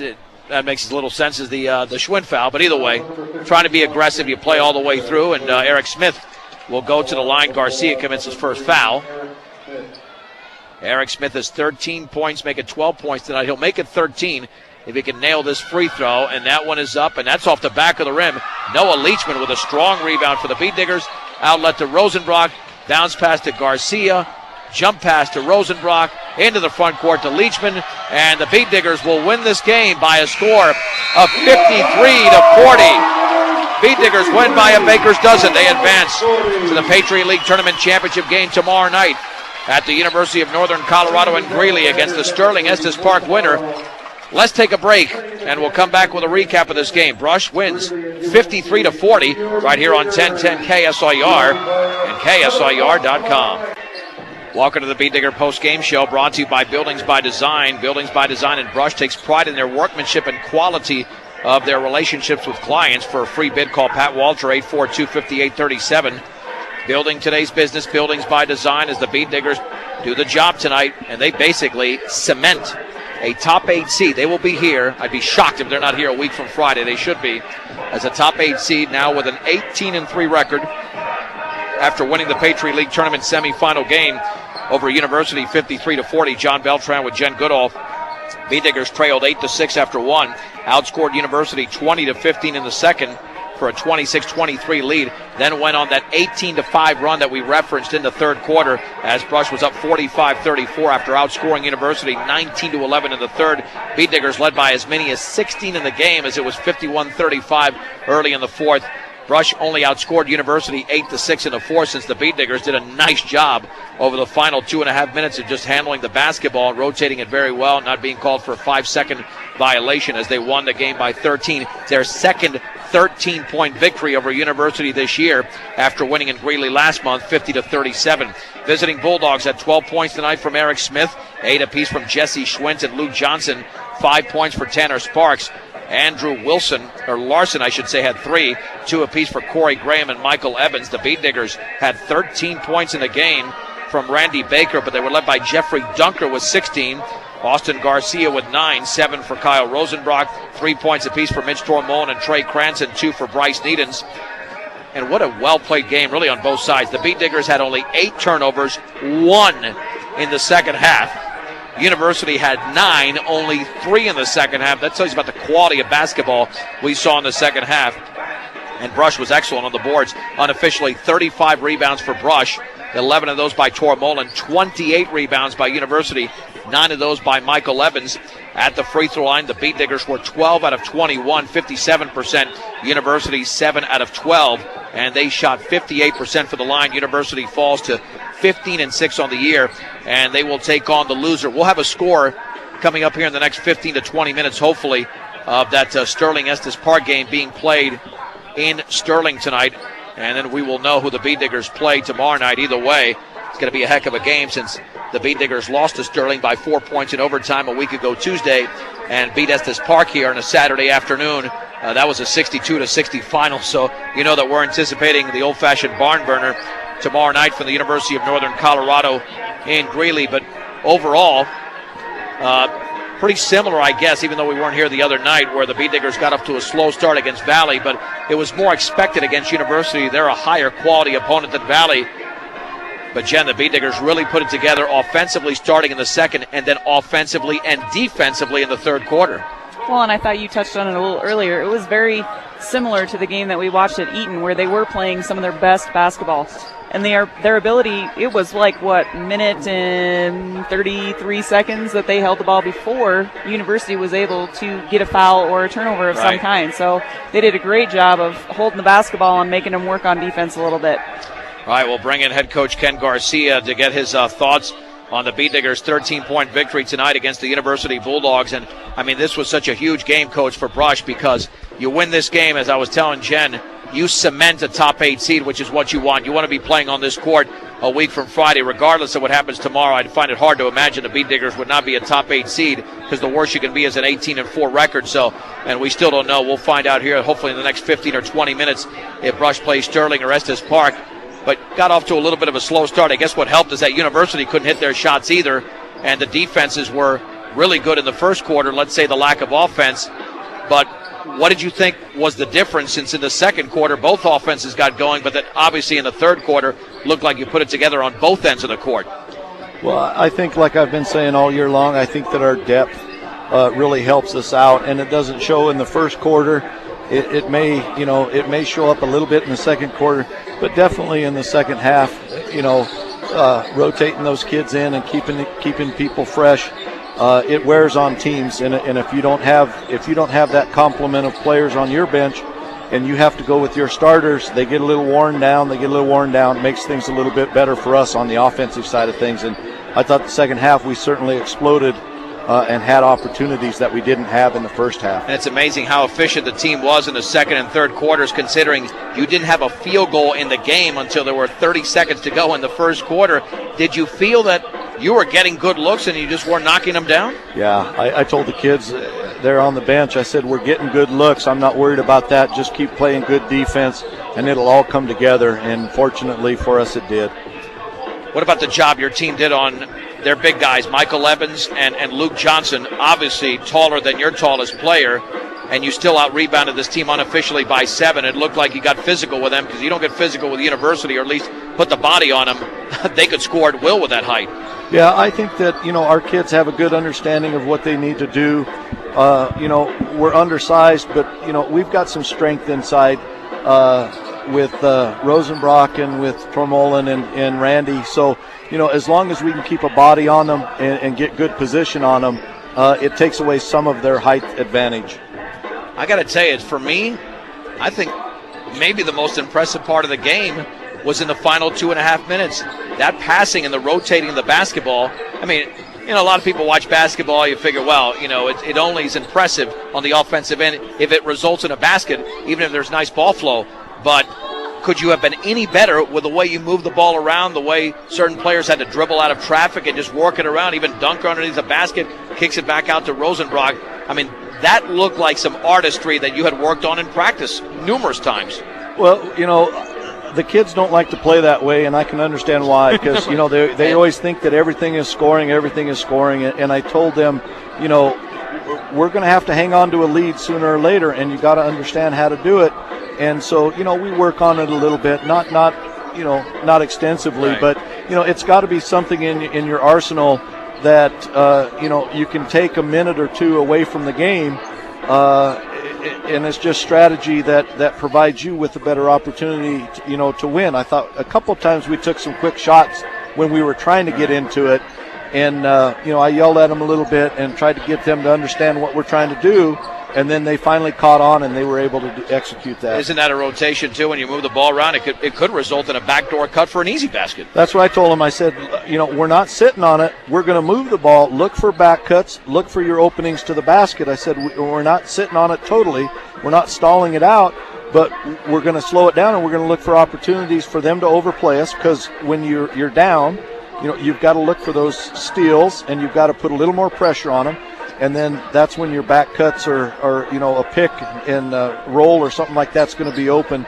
that makes as little sense as the Schwinn foul. But either way, trying to be aggressive, you play all the way through, and Eric Smith will go to the line. Garcia commits his first foul. Eric Smith has 13 points, make it 12 points tonight. He'll make it 13 if he can nail this free throw, and that one is up, and that's off the back of the rim. Noah Leachman with a strong rebound for the Bead Diggers. Outlet to Rosenbrock, bounce pass to Garcia. Jump pass to Rosenbrock, into the front court to Leachman, and the Bead Diggers will win this game by a score of 53-40. Bead Diggers win by a baker's dozen. They advance to the Patriot League Tournament Championship game tomorrow night at the University of Northern Colorado in Greeley against the Sterling Estes Park winner. Let's take a break, and we'll come back with a recap of this game. Brush wins 53-40 right here on 1010 KSIR and KSIR.com. Welcome to the Bead Digger post-game show, brought to you by Buildings by Design. Buildings by Design and Brush takes pride in their workmanship and quality of their relationships with clients. For a free bid, call Pat Walter, 842-5837. Building today's business, Buildings by Design, as the Bead Diggers do the job tonight, and they basically cement a top 8 seed. They will be here. I'd be shocked if they're not here a week from Friday. They should be, as a top 8 seed now with an 18-3 record after winning the Patriot League Tournament semifinal game over University 53-40. John Beltran with Jen Goodall. Bead Diggers trailed 8-6 after one. Outscored University 20-15 in the second for a 26-23 lead. Then went on that 18-5 run that we referenced in the third quarter, as Brush was up 45-34 after outscoring University 19-11 in the third. Bead Diggers led by as many as 16 in the game, as it was 51-35 early in the fourth. Brush only outscored University 8-6 in the fourth, since the Bead Diggers did a nice job over the final 2.5 minutes of just handling the basketball, rotating it very well, not being called for a 5-second violation, as they won the game by 13. Their second 13-point victory over University this year, after winning in Greeley last month 50-37. Visiting Bulldogs had 12 points tonight from Eric Smith, 8 apiece from Jesse Schwint and Luke Johnson, 5 points for Tanner Sparks. Andrew Larson, had 3, 2 apiece for Corey Graham and Michael Evans. The Bead Diggers had 13 points in the game from Randy Baker, but they were led by Jeffrey Dunker with 16. Austin Garcia with 9, 7 for Kyle Rosenbrock, 3 points apiece for Mitch Tormone and Trey Cranston, 2 for Bryce Needens. And what a well-played game, really, on both sides. The Bead Diggers had only 8 turnovers, 1 in the second half. University had 9, only 3 in the second half. That tells you about the quality of basketball we saw in the second half. And Brush was excellent on the boards. Unofficially, 35 rebounds for Brush, 11 of those by Tormolin, 28 rebounds by University, 9 of those by Michael Evans. At the free throw line, the Bead Diggers were 12 out of 21, 57%. University 7 out of 12, and they shot 58% for the line. University falls to 15-6 on the year, and they will take on the loser. We'll have a score coming up here in the next 15 to 20 minutes, hopefully, of that Sterling Estes Park game being played in Sterling tonight, and then we will know who the Bead Diggers play tomorrow night. Either way, it's going to be a heck of a game since the Bead Diggers lost to Sterling by 4 points in overtime a week ago Tuesday and beat Estes Park here on a Saturday afternoon. That was a 62-60 final, so you know that we're anticipating the old-fashioned barn burner tomorrow night from the University of Northern Colorado in Greeley. But overall, pretty similar, I guess, even though we weren't here the other night where the Bead Diggers got up to a slow start against Valley, but it was more expected against University. They're a higher quality opponent than Valley. But, Jen, the Bead Diggers really put it together offensively starting in the second and then offensively and defensively in the third quarter. Well, and I thought you touched on it a little earlier. It was very similar to the game that we watched at Eaton where they were playing some of their best basketball. And their ability, it was like, minute and 33 seconds that they held the ball before University was able to get a foul or a turnover of some kind. So they did a great job of holding the basketball and making them work on defense a little bit. All right, we'll bring in head coach Ken Garcia to get his thoughts on the Bead Diggers' 13-point victory tonight against the University Bulldogs. And, I mean, this was such a huge game, Coach, for Brush, because you win this game, as I was telling Jen, you cement a top 8 seed, which is what you want. You want to be playing on this court a week from Friday. Regardless of what happens tomorrow, I'd find it hard to imagine the Bead Diggers would not be a top 8 seed because the worst you can be is an 18-4 record. So, and we still don't know. We'll find out here, hopefully in the next 15 or 20 minutes, if Brush plays Sterling or Estes Park. But got off to a little bit of a slow start. I guess what helped is that University couldn't hit their shots either, and the defenses were really good in the first quarter, let's say the lack of offense. But what did you think was the difference, since in the second quarter both offenses got going, but that obviously in the third quarter looked like you put it together on both ends of the court? Well, I think, like I've been saying all year long, I think that our depth really helps us out, and it doesn't show in the first quarter. It may show up a little bit in the second quarter, but definitely in the second half, rotating those kids in and keeping people fresh, it wears on teams. And if you don't have that complement of players on your bench, and you have to go with your starters, they get a little worn down. It makes things a little bit better for us on the offensive side of things. And I thought the second half we certainly exploded and had opportunities that we didn't have in the first half. And it's amazing how efficient the team was in the second and third quarters, considering you didn't have a field goal in the game until there were 30 seconds to go in the first quarter. Did you feel that you were getting good looks and you just weren't knocking them down? Yeah, I told the kids there on the bench, I said, we're getting good looks. I'm not worried about that. Just keep playing good defense, and it'll all come together. And fortunately for us, it did. What about the job your team did on their big guys, Michael Evans and Luke Johnson, obviously taller than your tallest player, and you still out-rebounded this team unofficially by 7. It looked like you got physical with them, because you don't get physical with University, or at least put the body on them. They could score at will with that height. Yeah, I think that, our kids have a good understanding of what they need to do. We're undersized, but, we've got some strength inside with Rosenbrock and with Tormolen and Randy. So, as long as we can keep a body on them and get good position on them, it takes away some of their height advantage. I got to tell you, for me, I think maybe the most impressive part of the game was in the final 2.5 minutes. That passing and the rotating of the basketball. I mean, a lot of people watch basketball, you figure, well, it only is impressive on the offensive end if it results in a basket, even if there's nice ball flow. But could you have been any better with the way you moved the ball around, the way certain players had to dribble out of traffic and just work it around, even dunk underneath the basket, kicks it back out to Rosenbrock? I mean, that looked like some artistry that you had worked on in practice numerous times. Well, the kids don't like to play that way, and I can understand why, because, they always think that everything is scoring, and I told them, we're going to have to hang on to a lead sooner or later, and you got to understand how to do it. And so, we work on it a little bit, not extensively, right. But, it's got to be something in your arsenal that, you can take a minute or two away from the game, and it's just strategy that provides you with a better opportunity, to win. I thought a couple of times we took some quick shots when we were trying to get into it, and, I yelled at them a little bit and tried to get them to understand what we're trying to do. and then they finally caught on and they were able to execute that. Isn't that a rotation too? When you move the ball around, it could result in a backdoor cut for an easy basket. That's what I told them. I said, we're not sitting on it. We're going to move the ball, look for back cuts, look for your openings to the basket. I said, we're not sitting on it totally. We're not stalling it out, but we're going to slow it down and we're going to look for opportunities for them to overplay us, because when you're down, you've got to look for those steals and you've got to put a little more pressure on them. And then that's when your back cuts or a pick and roll or something like that's going to be open.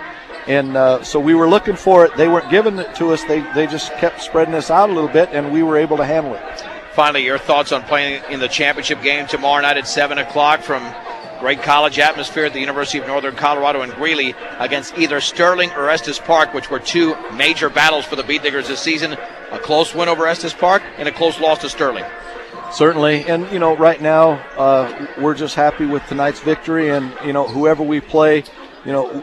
And so we were looking for it. They weren't giving it to us. They just kept spreading us out a little bit, and we were able to handle it. Finally, your thoughts on playing in the championship game tomorrow night at 7 o'clock from great college atmosphere at the University of Northern Colorado in Greeley against either Sterling or Estes Park, which were two major battles for the Beet Diggers this season. A close win over Estes Park and a close loss to Sterling. Certainly, and right now we're just happy with tonight's victory, and whoever we play,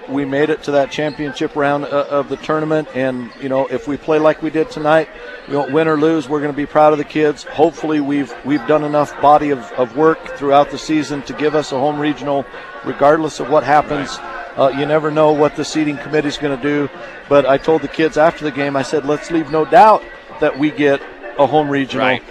we made it to that championship round of the tournament, and if we play like we did tonight, win or lose, we're going to be proud of the kids. Hopefully we've done enough body of work throughout the season to give us a home regional, regardless of what happens. You never know what the seating committee is going to do, but I told the kids after the game, I said, let's leave no doubt that we get a home regional. Right.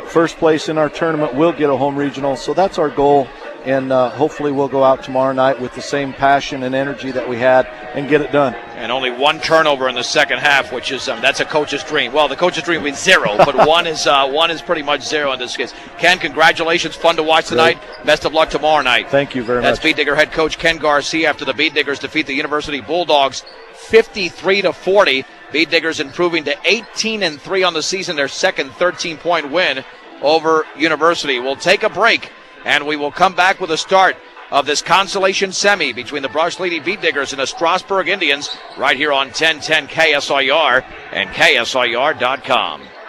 First place in our tournament will get a home regional, so that's our goal, and hopefully we'll go out tomorrow night with the same passion and energy that we had and get it done. And only one turnover in the second half, which is that's a coach's dream. Well, the coach's dream means zero, but one is pretty much zero in this case. Ken, congratulations, fun to watch tonight. Great. Best of luck tomorrow night. Thank you very much. That's Beet Digger head coach Ken Garcia after the Beet Diggers defeat the University Bulldogs 53-40. Beet Diggers improving to 18-3 on the season, their second 13-point win over University. We'll take a break, and we will come back with a start of this consolation semi between the Brush Lady Beet Diggers and the Strasburg Indians right here on 1010 KSIR and KSIR.com.